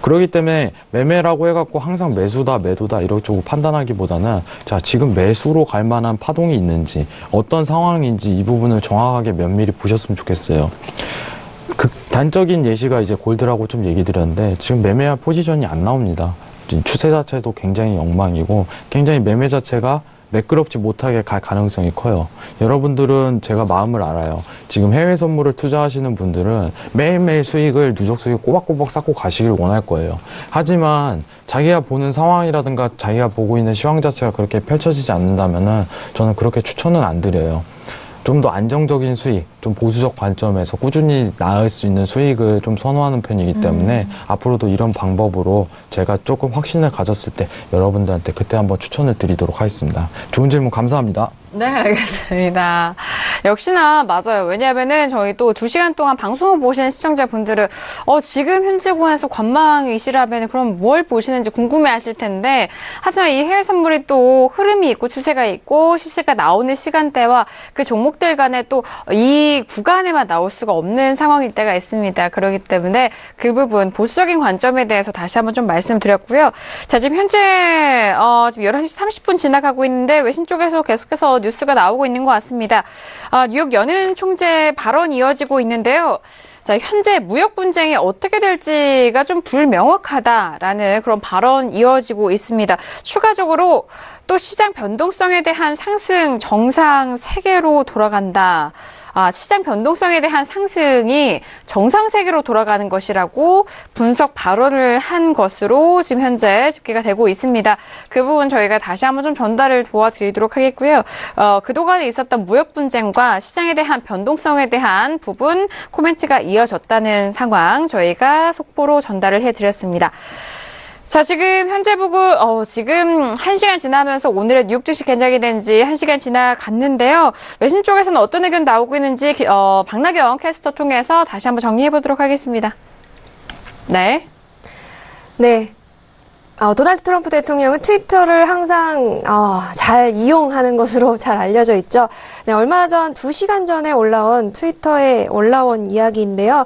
그렇기 때문에 매매라고 해갖고 항상 매수다 매도다 이렇게 판단하기보다는 자, 지금 매수로 갈 만한 파동이 있는지, 어떤 상황인지 이 부분을 정확하게 면밀히 보셨으면 좋겠어요. 극단적인 예시가 이제 골드라고 좀 얘기 드렸는데 지금 매매할 포지션이 안 나옵니다. 추세 자체도 굉장히 엉망이고 굉장히 매매 자체가 매끄럽지 못하게 갈 가능성이 커요. 여러분들은 제가 마음을 알아요. 지금 해외 선물을 투자하시는 분들은 매일매일 수익을, 누적 수익을 꼬박꼬박 쌓고 가시길 원할 거예요. 하지만 자기가 보는 상황이라든가 자기가 보고 있는 시황 자체가 그렇게 펼쳐지지 않는다면은 저는 그렇게 추천은 안 드려요. 좀 더 안정적인 수익, 좀 보수적 관점에서 꾸준히 나을 수 있는 수익을 좀 선호하는 편이기 때문에 앞으로도 이런 방법으로 제가 조금 확신을 가졌을 때 여러분들한테 그때 한번 추천을 드리도록 하겠습니다. 좋은 질문 감사합니다. 네, 알겠습니다. 역시나 맞아요. 왜냐하면은 저희 또 2시간 동안 방송을 보시는 시청자분들은 지금 현재 구간에서 관망이시라면 그럼 뭘 보시는지 궁금해하실 텐데, 하지만 이 해외 선물이 또 흐름이 있고 추세가 있고 시세가 나오는 시간대와 그 종목들 간에 또 이 구간에만 나올 수가 없는 상황일 때가 있습니다. 그렇기 때문에 그 부분 보수적인 관점에 대해서 다시 한번 좀 말씀드렸고요. 자, 지금 현재 지금 11시 30분 지나가고 있는데 외신 쪽에서 계속해서 뉴스가 나오고 있는 것 같습니다. 뉴욕 연은 총재 발언이 이어지고 있는데요. 자, 현재 무역 분쟁이 어떻게 될지가 좀 불명확하다라는 그런 발언 이어지고 있습니다. 추가적으로 또 시장 변동성에 대한 상승 정상 세계로 돌아간다. 시장 변동성에 대한 상승이 정상 세계로 돌아가는 것이라고 분석 발언을 한 것으로 지금 현재 집계가 되고 있습니다. 그 부분 저희가 다시 한번 좀 전달을 도와드리도록 하겠고요. 그동안에 있었던 무역 분쟁과 시장에 대한 변동성에 대한 부분 코멘트가 이어졌다는 상황 저희가 속보로 전달을 해드렸습니다. 자, 지금 현재 보고 지금 1시간 지나면서 오늘의 뉴욕 주식 개장이 된 지 1시간 지나갔는데요. 외신 쪽에서는 어떤 의견 나오고 있는지 박나경 캐스터 통해서 다시 한번 정리해 보도록 하겠습니다. 네. 네. 도널드 트럼프 대통령은 트위터를 항상 잘 이용하는 것으로 잘 알려져 있죠. 네, 얼마 전 2시간 전에 올라온 트위터에 올라온 이야기인데요.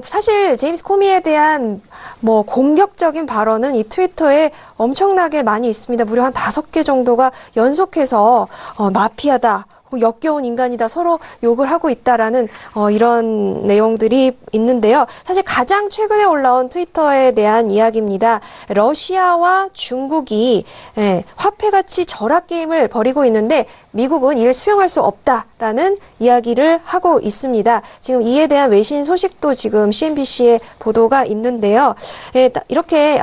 사실 제임스 코미에 대한 공격적인 발언은 이 트위터에 엄청나게 많이 있습니다. 무려 한 5개 정도가 연속해서 마피아다, 역겨운 인간이다, 서로 욕을 하고 있다라는 이런 내용들이 있는데요. 사실 가장 최근에 올라온 트위터에 대한 이야기입니다. 러시아와 중국이 화폐 가치 절하 게임을 벌이고 있는데 미국은 이를 수용할 수 없다라는 이야기를 하고 있습니다. 지금 이에 대한 외신 소식도 지금 CNBC에 보도가 있는데요. 이렇게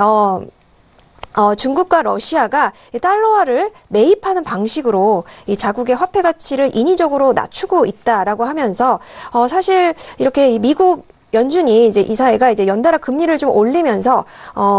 중국과 러시아가 이 달러화를 매입하는 방식으로 이 자국의 화폐 가치를 인위적으로 낮추고 있다라고 하면서 사실 이렇게 이 미국 연준이 이제 이사회가 이제 연달아 금리를 좀 올리면서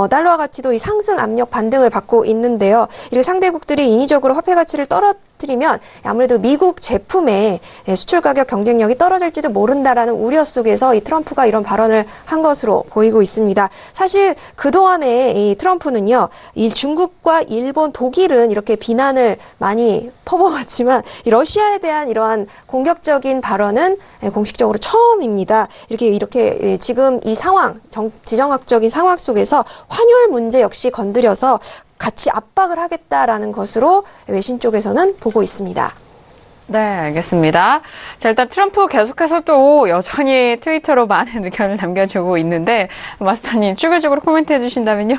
달러화 가치도 이 상승 압력 반등을 받고 있는데요. 이렇게 상대국들이 인위적으로 화폐 가치를 떨어뜨리면 아무래도 미국 제품의 수출 가격 경쟁력이 떨어질지도 모른다라는 우려 속에서 이 트럼프가 이런 발언을 한 것으로 보이고 있습니다. 사실 그동안에 이 트럼프는요, 이 중국과 일본, 독일은 이렇게 비난을 많이 퍼부었지만 이 러시아에 대한 이러한 공격적인 발언은 공식적으로 처음입니다. 이렇게 지금 이 상황, 지정학적인 상황 속에서 환율 문제 역시 건드려서 같이 압박을 하겠다라는 것으로 외신 쪽에서는 보고 있습니다. 네, 알겠습니다. 자, 일단 트럼프 계속해서 또 여전히 트위터로 많은 의견을 남겨주고 있는데, 마스터님 추가적으로 코멘트 해주신다면요?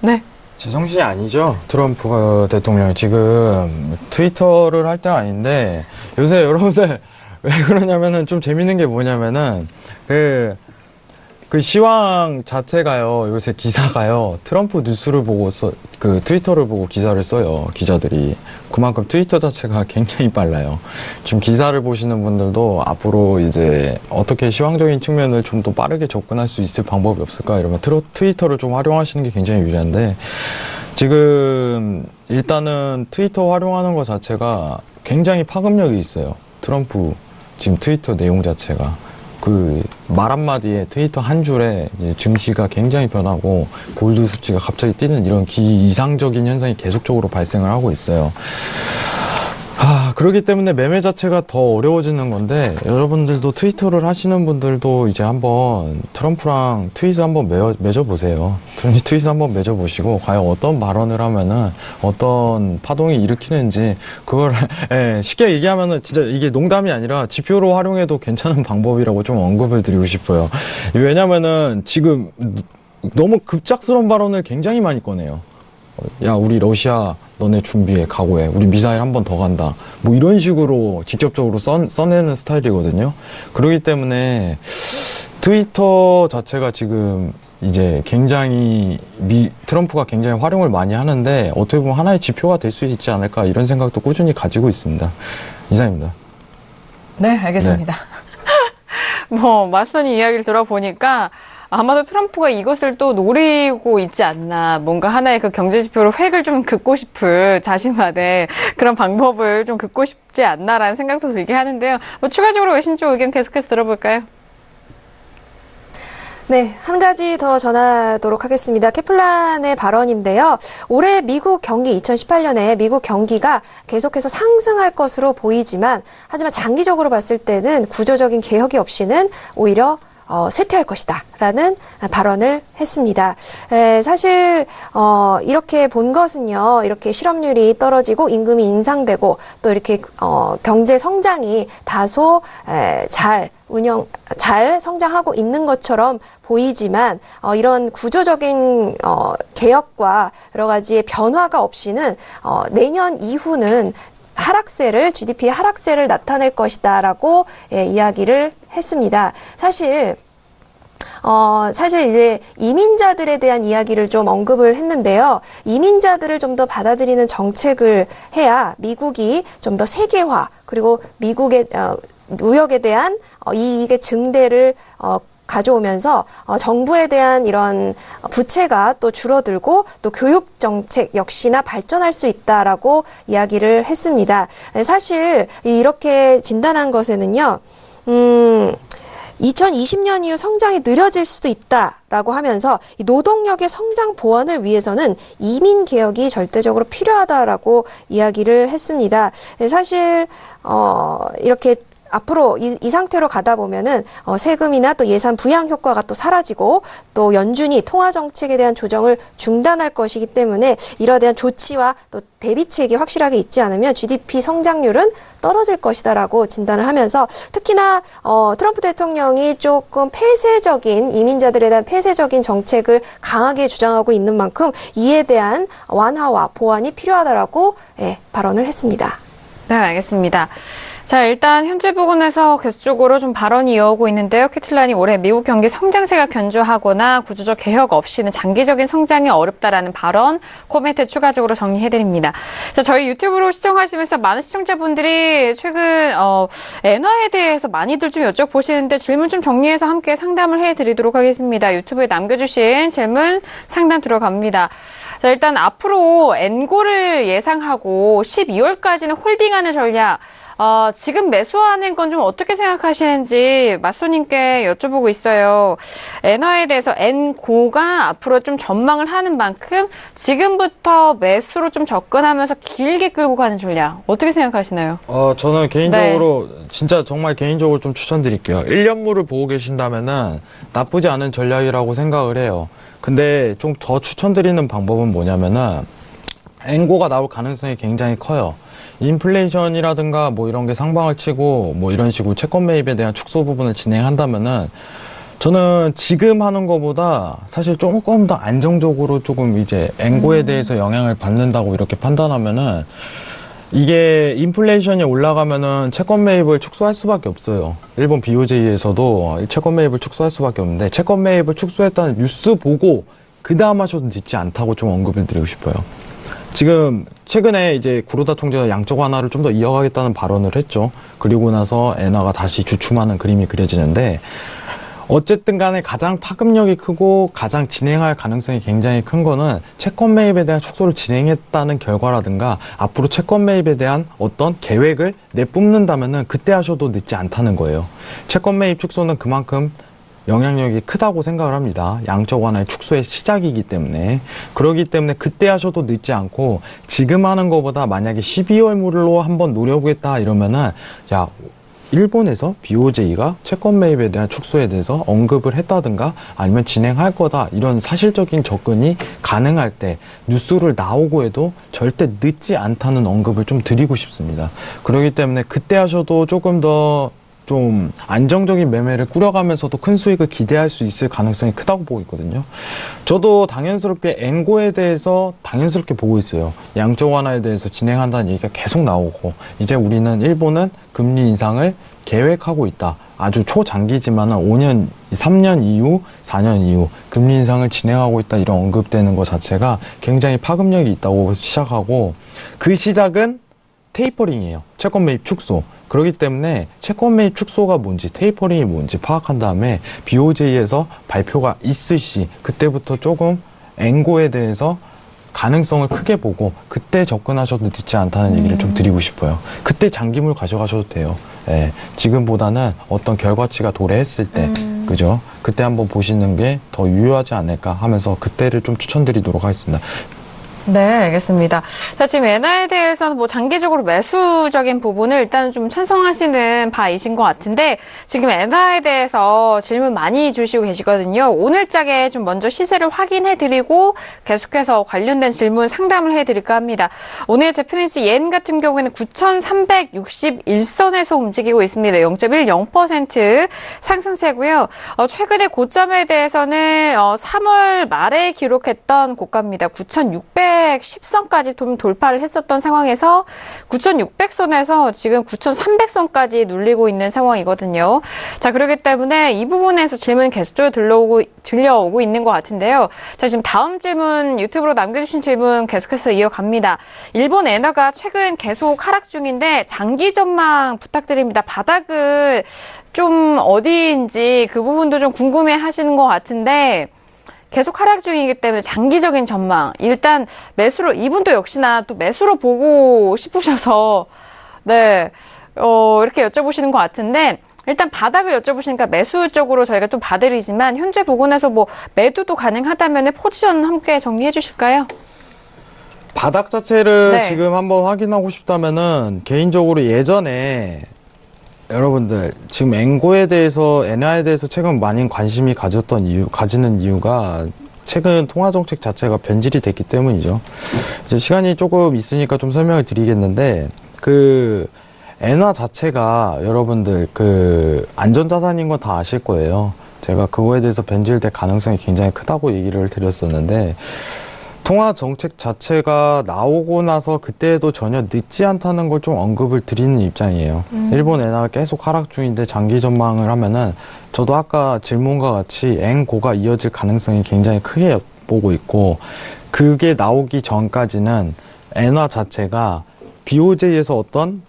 네. 제정신이 아니죠. 트럼프 대통령이 지금 트위터를 할 때가 아닌데, 요새 여러분들 왜 그러냐면은 좀 재밌는 게 뭐냐면은 그 시황 자체가요, 요새 기사가요, 트럼프 뉴스를 보고 트위터를 보고 기사를 써요, 기자들이. 그만큼 트위터 자체가 굉장히 빨라요. 지금 기사를 보시는 분들도 앞으로 이제 어떻게 시황적인 측면을 좀 더 빠르게 접근할 수 있을 방법이 없을까 이러면 트위터를 좀 활용하시는 게 굉장히 유리한데, 지금 일단은 트위터 활용하는 것 자체가 굉장히 파급력이 있어요. 트럼프 지금 트위터 내용 자체가. 그 말 한마디에 트위터 한 줄에 이제 증시가 굉장히 변하고 골드 수치가 갑자기 뛰는 이런 이상적인 현상이 계속적으로 발생을 하고 있어요. 그렇기 때문에 매매 자체가 더 어려워지는 건데, 여러분들도 트위터를 하시는 분들도 이제 한번 트럼프랑 트윗을 한번 맺어보세요. 트윗을 한번 맺어보시고, 과연 어떤 발언을 하면은 어떤 파동이 일으키는지, 그걸, 쉽게 얘기하면은 진짜 이게 농담이 아니라 지표로 활용해도 괜찮은 방법이라고 좀 언급을 드리고 싶어요. 왜냐면은 지금 너무 급작스러운 발언을 굉장히 많이 꺼내요. 야, 우리 러시아 너네 준비해, 각오해, 우리 미사일 한 번 더 간다, 뭐 이런 식으로 직접적으로 써내는 스타일이거든요. 그렇기 때문에 트위터 자체가 지금 이제 굉장히 트럼프가 굉장히 활용을 많이 하는데, 어떻게 보면 하나의 지표가 될 수 있지 않을까 이런 생각도 꾸준히 가지고 있습니다. 이상입니다. 네, 알겠습니다. 네. 마스터님 이야기를 들어보니까 아마도 트럼프가 이것을 또 노리고 있지 않나, 뭔가 하나의 그 경제지표로 획을 좀 긋고 싶은 자신만의 그런 방법을 좀 긋고 싶지 않나라는 생각도 들게 하는데요. 추가적으로 외신 쪽 의견 계속해서 들어볼까요? 네, 한 가지 더 전하도록 하겠습니다. 케플란의 발언인데요. 올해 미국 경기, 2018년에 미국 경기가 계속해서 상승할 것으로 보이지만, 하지만 장기적으로 봤을 때는 구조적인 개혁이 없이는 오히려 쇠퇴할 것이다 라는 발언을 했습니다. 사실 이렇게 본 것은요, 이렇게 실업률이 떨어지고 임금이 인상되고 또 이렇게 경제 성장이 다소 잘 성장하고 있는 것처럼 보이지만, 이런 구조적인 개혁과 여러 가지의 변화가 없이는 내년 이후는 GDP의 하락세를 나타낼 것이다라고 이야기를 했습니다. 사실 이제 이민자들에 대한 이야기를 좀 언급을 했는데요. 이민자들을 좀 더 받아들이는 정책을 해야 미국이 좀 더 세계화, 그리고 미국의 무역에 대한 이익의 증대를 가져오면서 정부에 대한 이런 부채가 또 줄어들고, 또 교육 정책 역시나 발전할 수 있다라고 이야기를 했습니다. 사실 이렇게 진단한 것에는요, 2020년 이후 성장이 느려질 수도 있다라고 하면서 이 노동력의 성장 보완을 위해서는 이민 개혁이 절대적으로 필요하다라고 이야기를 했습니다. 사실 이렇게 앞으로 이 상태로 가다 보면은 세금이나 또 예산 부양 효과가 또 사라지고, 또 연준이 통화 정책에 대한 조정을 중단할 것이기 때문에 이러한 조치와 또 대비책이 확실하게 있지 않으면 GDP 성장률은 떨어질 것이다라고 진단을 하면서, 특히나 트럼프 대통령이 조금 폐쇄적인, 이민자들에 대한 폐쇄적인 정책을 강하게 주장하고 있는 만큼 이에 대한 완화와 보완이 필요하다라고 발언을 했습니다. 네, 알겠습니다. 자, 일단 현재 부근에서 계속적으로 좀 발언이 이어오고 있는데요. 캐틀란이 올해 미국 경기 성장세가 견조하거나 구조적 개혁 없이는 장기적인 성장이 어렵다라는 발언 코멘트 추가적으로 정리해드립니다. 자, 저희 유튜브로 시청하시면서 많은 시청자분들이 최근 엔화에 대해서 많이들 좀 여쭤보시는데 질문 좀 정리해서 함께 상담을 해드리도록 하겠습니다. 유튜브에 남겨주신 질문 상담 들어갑니다. 자, 일단 앞으로 엔고를 예상하고 12월까지는 홀딩하는 전략, 지금 매수하는 건 좀 어떻게 생각하시는지 마스터님께 여쭤보고 있어요. 엔화에 대해서 엔고가 앞으로 좀 전망을 하는 만큼 지금부터 매수로 좀 접근하면서 길게 끌고 가는 전략, 어떻게 생각하시나요? 저는 개인적으로 진짜 정말 개인적으로 좀 추천드릴게요. 1년물을 보고 계신다면은 나쁘지 않은 전략이라고 생각을 해요. 근데 좀 더 추천드리는 방법은 뭐냐면은 엔고가 나올 가능성이 굉장히 커요. 인플레이션이라든가 뭐 이런 게 상방을 치고 뭐 이런 식으로 채권 매입에 대한 축소 부분을 진행한다면은 저는 지금 하는 것보다 사실 조금 더 안정적으로 조금 이제 엔고에 대해서 영향을 받는다고 이렇게 판단하면은 이게 인플레이션이 올라가면은 채권 매입을 축소할 수밖에 없어요. 일본 BOJ에서도 채권 매입을 축소할 수밖에 없는데 채권 매입을 축소했다는 뉴스 보고 그 다음 하셔도 늦지 않다고 좀 언급을 드리고 싶어요. 지금 최근에 이제 구로다 총재가 양적 완화를 좀 더 이어가겠다는 발언을 했죠. 그리고 나서 엔화가 다시 주춤하는 그림이 그려지는데 어쨌든 간에 가장 파급력이 크고 가장 진행할 가능성이 굉장히 큰 거는 채권 매입에 대한 축소를 진행했다는 결과라든가 앞으로 채권 매입에 대한 어떤 계획을 내뿜는다면은 그때 하셔도 늦지 않다는 거예요. 채권 매입 축소는 그만큼 영향력이 크다고 생각을 합니다. 양적 완화의 축소의 시작이기 때문에. 그렇기 때문에 그때 하셔도 늦지 않고 지금 하는 것보다 만약에 12월물로 한번 노려보겠다 이러면은 야, 일본에서 BOJ가 채권 매입에 대한 축소에 대해서 언급을 했다든가 아니면 진행할 거다 이런 사실적인 접근이 가능할 때 뉴스를 나오고 해도 절대 늦지 않다는 언급을 좀 드리고 싶습니다. 그렇기 때문에 그때 하셔도 조금 더 좀 안정적인 매매를 꾸려가면서도 큰 수익을 기대할 수 있을 가능성이 크다고 보고 있거든요. 저도 당연스럽게 엔고에 대해서 당연스럽게 보고 있어요. 양적 완화에 대해서 진행한다는 얘기가 계속 나오고 이제 우리는 일본은 금리 인상을 계획하고 있다. 아주 초장기지만은 5년, 3년 이후, 4년 이후 금리 인상을 진행하고 있다 이런 언급되는 것 자체가 굉장히 파급력이 있다고 시작하고 그 시작은 테이퍼링이에요. 채권 매입 축소. 그렇기 때문에 채권 매입 축소가 뭔지 테이퍼링이 뭔지 파악한 다음에 BOJ에서 발표가 있을 시 그때부터 조금 엔고에 대해서 가능성을 크게 보고 그때 접근하셔도 늦지 않다는 얘기를 좀 드리고 싶어요. 그때 장기물 가져가셔도 돼요. 예, 지금보다는 어떤 결과치가 도래했을 때 그죠? 그때 한번 보시는 게 더 유효하지 않을까 하면서 그때를 좀 추천드리도록 하겠습니다. 네, 알겠습니다. 자, 지금 엔화에 대해서는 뭐 장기적으로 매수적인 부분을 일단 좀 찬성하시는 바이신 것 같은데 지금 엔화에 대해서 질문 많이 주시고 계시거든요. 오늘장에 좀 먼저 시세를 확인해드리고 계속해서 관련된 질문 상담을 해드릴까 합니다. 오늘 제프니지 옌 같은 경우에는 9,361선에서 움직이고 있습니다. 0.10% 상승세고요. 최근의 고점에 대해서는 3월 말에 기록했던 고가입니다. 9,610선까지 좀 돌파를 했었던 상황에서 9,600선에서 지금 9,300선까지 눌리고 있는 상황이거든요. 자, 그렇기 때문에 이 부분에서 질문 계속적으로 들려오고 있는 것 같은데요. 자, 지금 다음 질문 유튜브로 남겨주신 질문 계속해서 이어갑니다. 일본 엔화가 최근 계속 하락 중인데 장기 전망 부탁드립니다. 바닥을 좀 어디인지 그 부분도 좀 궁금해 하시는 것 같은데 계속 하락 중이기 때문에 장기적인 전망, 일단 매수로, 이분도 역시나 또 매수로 보고 싶으셔서 네, 이렇게 여쭤보시는 것 같은데 일단 바닥을 여쭤보시니까 매수 쪽으로 저희가 또 봐드리지만 현재 부근에서 뭐 매도도 가능하다면 포지션 함께 정리해 주실까요? 바닥 자체를 네. 지금 한번 확인하고 싶다면은 개인적으로 예전에 여러분들 지금 엔고에 대해서 엔화에 대해서 최근 많이 관심이 가지는 이유가 최근 통화 정책 자체가 변질이 됐기 때문이죠. 이제 시간이 조금 있으니까 좀 설명을 드리겠는데 그 엔화 자체가 여러분들 그 안전자산인 건 다 아실 거예요. 제가 그거에 대해서 변질될 가능성이 굉장히 크다고 얘기를 드렸었는데 통화 정책 자체가 나오고 나서 그때에도 전혀 늦지 않다는 걸 좀 언급을 드리는 입장이에요. 일본 엔화가 계속 하락 중인데 장기 전망을 하면은 저도 아까 질문과 같이 엔고가 이어질 가능성이 굉장히 크게 보고 있고, 그게 나오기 전까지는 엔화 자체가 BOJ에서 어떤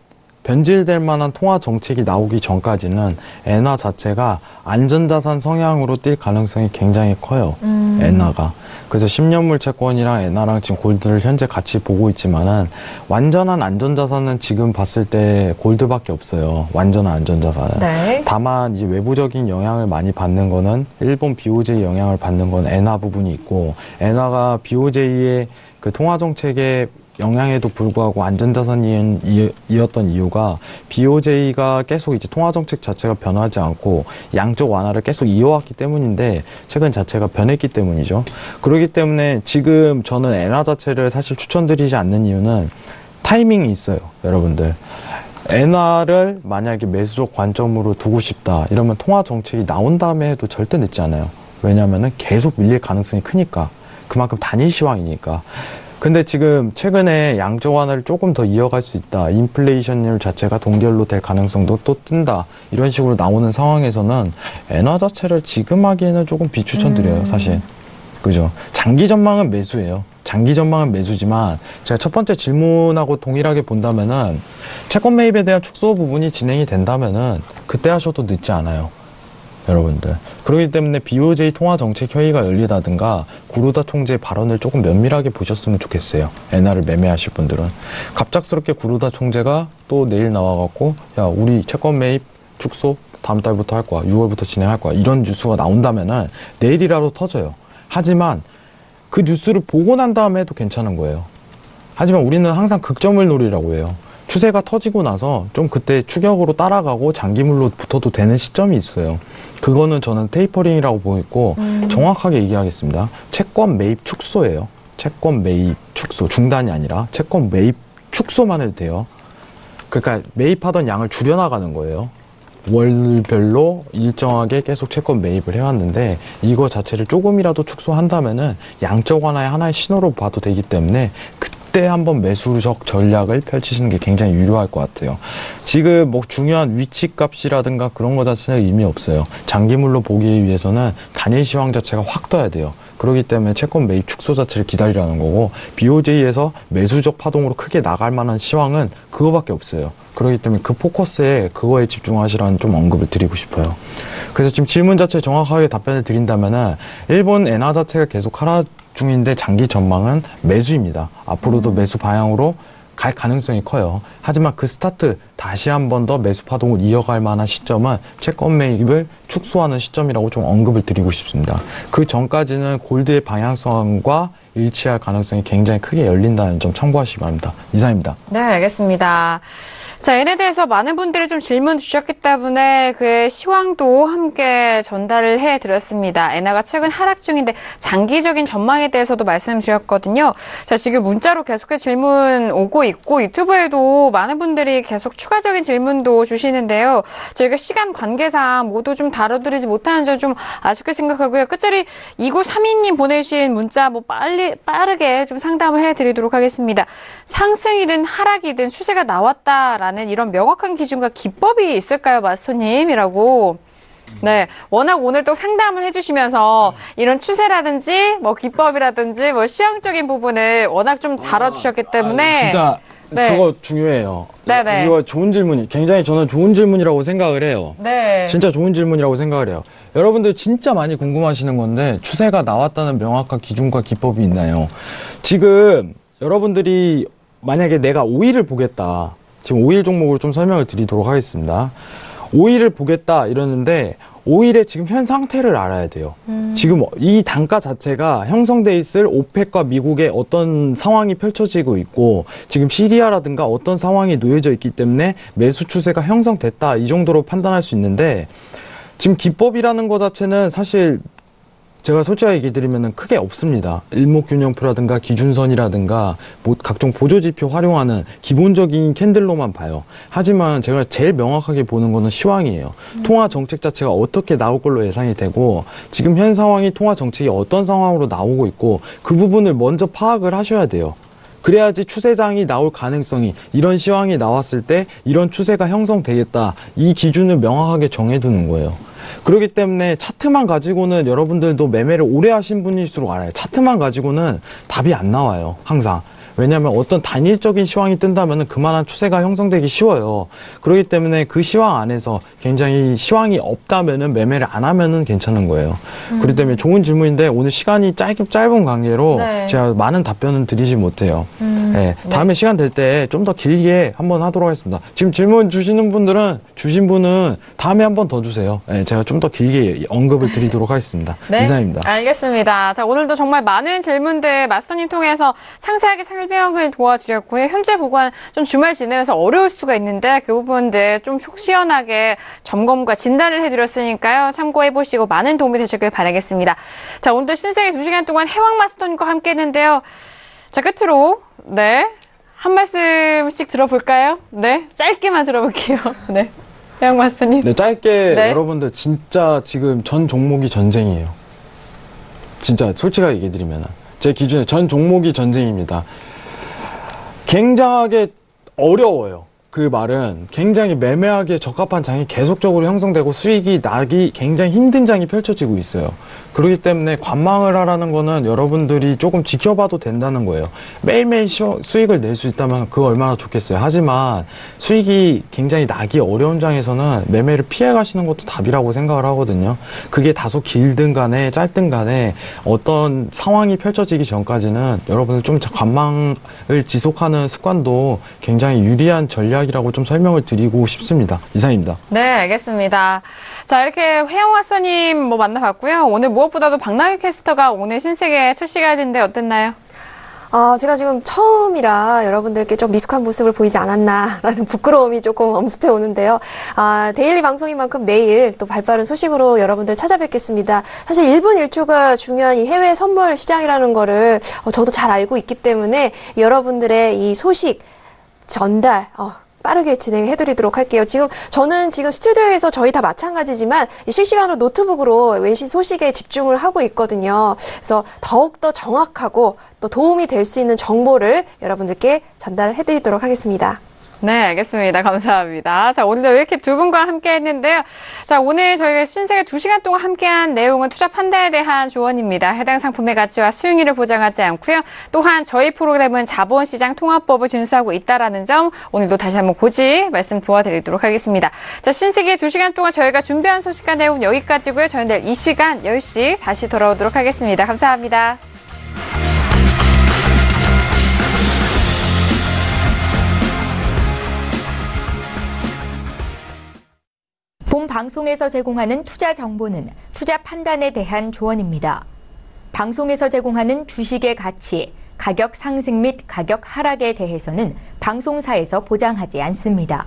변질될 만한 통화 정책이 나오기 전까지는 엔화 자체가 안전자산 성향으로 뛸 가능성이 굉장히 커요. 엔화가. 그래서 10년물 채권이랑 엔화랑 지금 골드를 현재 같이 보고 있지만은 완전한 안전자산은 지금 봤을 때 골드밖에 없어요. 완전한 안전자산은. 네. 다만 이제 외부적인 영향을 많이 받는 거는 일본 BOJ 영향을 받는 건 엔화 부분이 있고, 엔화가 BOJ의 그 통화 정책에 영향에도 불구하고 안전자산이었던 이유가 BOJ가 계속 이제 통화정책 자체가 변하지 않고 양적 완화를 계속 이어왔기 때문인데 최근 자체가 변했기 때문이죠. 그렇기 때문에 지금 저는 엔화 자체를 사실 추천드리지 않는 이유는 타이밍이 있어요, 여러분들. 엔화를 만약에 매수적 관점으로 두고 싶다 이러면 통화정책이 나온 다음에 해도 절대 늦지 않아요. 왜냐하면 계속 밀릴 가능성이 크니까. 그만큼 단일 시황이니까. 근데 지금 최근에 양적 완화를 조금 더 이어갈 수 있다. 인플레이션율 자체가 동결로 될 가능성도 또 뜬다. 이런 식으로 나오는 상황에서는 엔화 자체를 지금 하기에는 조금 비추천드려요, 사실. 그죠? 장기 전망은 매수예요. 장기 전망은 매수지만 제가 첫 번째 질문하고 동일하게 본다면은 채권 매입에 대한 축소 부분이 진행이 된다면은 그때 하셔도 늦지 않아요. 여러분들. 그렇기 때문에 BOJ 통화정책 회의가 열리다든가 구로다 총재 발언을 조금 면밀하게 보셨으면 좋겠어요. 엔화를 매매하실 분들은. 갑작스럽게 구로다 총재가 또 내일 나와갖고 야, 우리 채권 매입 축소 다음 달부터 할 거야. 6월부터 진행할 거야. 이런 뉴스가 나온다면은 내일이라도 터져요. 하지만 그 뉴스를 보고 난 다음에 해도 괜찮은 거예요. 하지만 우리는 항상 극점을 노리라고 해요. 추세가 터지고 나서 좀 그때 추격으로 따라가고 장기물로 붙어도 되는 시점이 있어요. 그거는 저는 테이퍼링이라고 보고 있고 정확하게 얘기하겠습니다. 채권 매입 축소예요. 채권 매입 축소, 중단이 아니라 채권 매입 축소만 해도 돼요. 그러니까 매입하던 양을 줄여나가는 거예요. 월별로 일정하게 계속 채권 매입을 해왔는데 이거 자체를 조금이라도 축소한다면은 양적 완화의 하나의 신호로 봐도 되기 때문에 그때 한번 매수적 전략을 펼치시는 게 굉장히 유효할 것 같아요. 지금 뭐 중요한 위치값이라든가 그런 거 자체는 의미 없어요. 장기물로 보기 위해서는 단일 시황 자체가 확 떠야 돼요. 그렇기 때문에 채권 매입 축소 자체를 기다리라는 거고 BOJ에서 매수적 파동으로 크게 나갈 만한 시황은 그거밖에 없어요. 그렇기 때문에 그 포커스에 그거에 집중하시라는 좀 언급을 드리고 싶어요. 그래서 지금 질문 자체에 정확하게 답변을 드린다면은 일본 엔화 자체가 계속 하락 중인데 장기 전망은 매수입니다. 앞으로도 매수 방향으로 갈 가능성이 커요. 하지만 그 스타트 다시 한 번 더 매수 파동을 이어갈 만한 시점은 채권 매입을 축소하는 시점이라고 좀 언급을 드리고 싶습니다. 그 전까지는 골드의 방향성과 일치할 가능성이 굉장히 크게 열린다는 점 참고하시기 바랍니다. 이상입니다. 네, 알겠습니다. 자, 엔에 대해서 많은 분들이 좀 질문 주셨기 때문에 그의 시황도 함께 전달을 해드렸습니다. 엔화가 최근 하락 중인데 장기적인 전망에 대해서도 말씀드렸거든요. 자, 지금 문자로 계속해서 질문 오고 있고 유튜브에도 많은 분들이 계속 추가적인 질문도 주시는데요. 저희가 시간 관계상 모두 좀 다뤄드리지 못하는 점 좀 아쉽게 생각하고요. 끝자리 2932님 보내주신 문자 뭐 빠르게 좀 상담을 해드리도록 하겠습니다. 상승이든 하락이든 추세가 나왔다라는 이런 명확한 기준과 기법이 있을까요, 마스터님이라고. 네, 워낙 오늘 또 상담을 해주시면서 이런 추세라든지 뭐 기법이라든지 뭐 시황적인 부분을 워낙 좀 다뤄주셨기 때문에 진짜 네. 그거 중요해요. 네네. 이거 좋은 질문이 굉장히 저는 좋은 질문이라고 생각을 해요. 네. 진짜 좋은 질문이라고 생각을 해요. 여러분들 진짜 많이 궁금하시는 건데 추세가 나왔다는 명확한 기준과 기법이 있나요? 지금 여러분들이 만약에 내가 오일을 보겠다. 지금 오일 종목으로 좀 설명을 드리도록 하겠습니다. 오일을 보겠다 이러는데 오일의 지금 현 상태를 알아야 돼요. 지금 이 단가 자체가 형성돼 있을 오펙과 미국의 어떤 상황이 펼쳐지고 있고 지금 시리아라든가 어떤 상황이 놓여져 있기 때문에 매수 추세가 형성됐다 이 정도로 판단할 수 있는데 지금 기법이라는 것 자체는 사실 제가 솔직하게 얘기드리면 크게 없습니다. 일목균형표라든가 기준선이라든가 뭐 각종 보조지표 활용하는 기본적인 캔들로만 봐요. 하지만 제가 제일 명확하게 보는 거는 시황이에요. 통화 정책 자체가 어떻게 나올 걸로 예상이 되고 지금 현 상황이 통화 정책이 어떤 상황으로 나오고 있고 그 부분을 먼저 파악을 하셔야 돼요. 그래야지 추세장이 나올 가능성이 이런 시황이 나왔을 때 이런 추세가 형성되겠다. 이 기준을 명확하게 정해두는 거예요. 그렇기 때문에 차트만 가지고는 여러분들도 매매를 오래 하신 분일수록 알아요. 차트만 가지고는 답이 안 나와요. 항상. 왜냐하면 어떤 단일적인 시황이 뜬다면 그만한 추세가 형성되기 쉬워요. 그렇기 때문에 그 시황 안에서 굉장히 시황이 없다면 매매를 안 하면 괜찮은 거예요. 그렇기 때문에 좋은 질문인데 오늘 시간이 짧은 관계로 네. 제가 많은 답변은 드리지 못해요. 네, 다음에 시간 될 때 좀 더 길게 한번 하도록 하겠습니다. 지금 질문 주신 분은 다음에 한번 더 주세요. 네, 제가 좀 더 길게 언급을 드리도록 하겠습니다. 네, 이상입니다. 알겠습니다. 자, 오늘도 정말 많은 질문들 마스터님 통해서 상세하게 설명을 도와드렸고요. 현재 구간 좀 주말 지내면서 어려울 수가 있는데 그 부분들 좀 속 시원하게 점검과 진단을 해드렸으니까요. 참고해보시고 많은 도움이 되셨길 바라겠습니다. 자, 오늘도 신세계 2시간 동안 해왕 마스터님과 함께 했는데요. 자, 끝으로 한 말씀씩 들어볼까요? 네, 짧게만 들어볼게요. 네, 해왕 마스터님. 네, 짧게 네. 여러분들 진짜 지금 전 종목이 전쟁이에요. 진짜 솔직하게 얘기해드리면 제 기준에 전 종목이 전쟁입니다. 굉장하게 어려워요. 그 말은 굉장히 매매하기에 적합한 장이 계속적으로 형성되고 수익이 나기 굉장히 힘든 장이 펼쳐지고 있어요. 그렇기 때문에 관망을 하라는 거는 여러분들이 조금 지켜봐도 된다는 거예요. 매일매일 수익을 낼 수 있다면 그거 얼마나 좋겠어요. 하지만 수익이 굉장히 나기 어려운 장에서는 매매를 피해 가시는 것도 답이라고 생각을 하거든요. 그게 다소 길든 간에 짧든 간에 어떤 상황이 펼쳐지기 전까지는 여러분들 좀 관망을 지속하는 습관도 굉장히 유리한 전략이라고 좀 설명을 드리고 싶습니다. 이상입니다. 네, 알겠습니다. 자, 이렇게 해영 마스터님 만나봤고요. 오늘 무엇보다도 박나기 캐스터가 오늘 신세계 첫 시간인데 어땠나요? 제가 지금 처음이라 여러분들께 좀 미숙한 모습을 보이지 않았나라는 부끄러움이 조금 엄습해 오는데요. 데일리 방송인 만큼 내일 또 발빠른 소식으로 여러분들 찾아뵙겠습니다. 사실 1분 1초가 중요한 이 해외 선물 시장이라는 거를 저도 잘 알고 있기 때문에 여러분들의 이 소식 전달, 빠르게 진행해드리도록 할게요. 저는 지금 스튜디오에서 저희 다 마찬가지지만 실시간으로 노트북으로 외신 소식에 집중을 하고 있거든요. 그래서 더욱더 정확하고 또 도움이 될 수 있는 정보를 여러분들께 전달해드리도록 하겠습니다. 네, 알겠습니다. 감사합니다. 자, 오늘도 이렇게 두 분과 함께 했는데요. 자, 오늘 저희가 신세계 2시간 동안 함께한 내용은 투자 판단에 대한 조언입니다. 해당 상품의 가치와 수익률을 보장하지 않고요. 또한 저희 프로그램은 자본시장 통합법을 준수하고 있다라는 점 오늘도 다시 한번 고지 말씀 도와드리도록 하겠습니다. 자, 신세계 2시간 동안 저희가 준비한 소식과 내용은 여기까지고요. 저희는 내일 이 시간 10시 다시 돌아오도록 하겠습니다. 감사합니다. 본 방송에서 제공하는 투자 정보는 투자 판단에 대한 조언입니다. 방송에서 제공하는 주식의 가치, 가격 상승 및 가격 하락에 대해서는 방송사에서 보장하지 않습니다.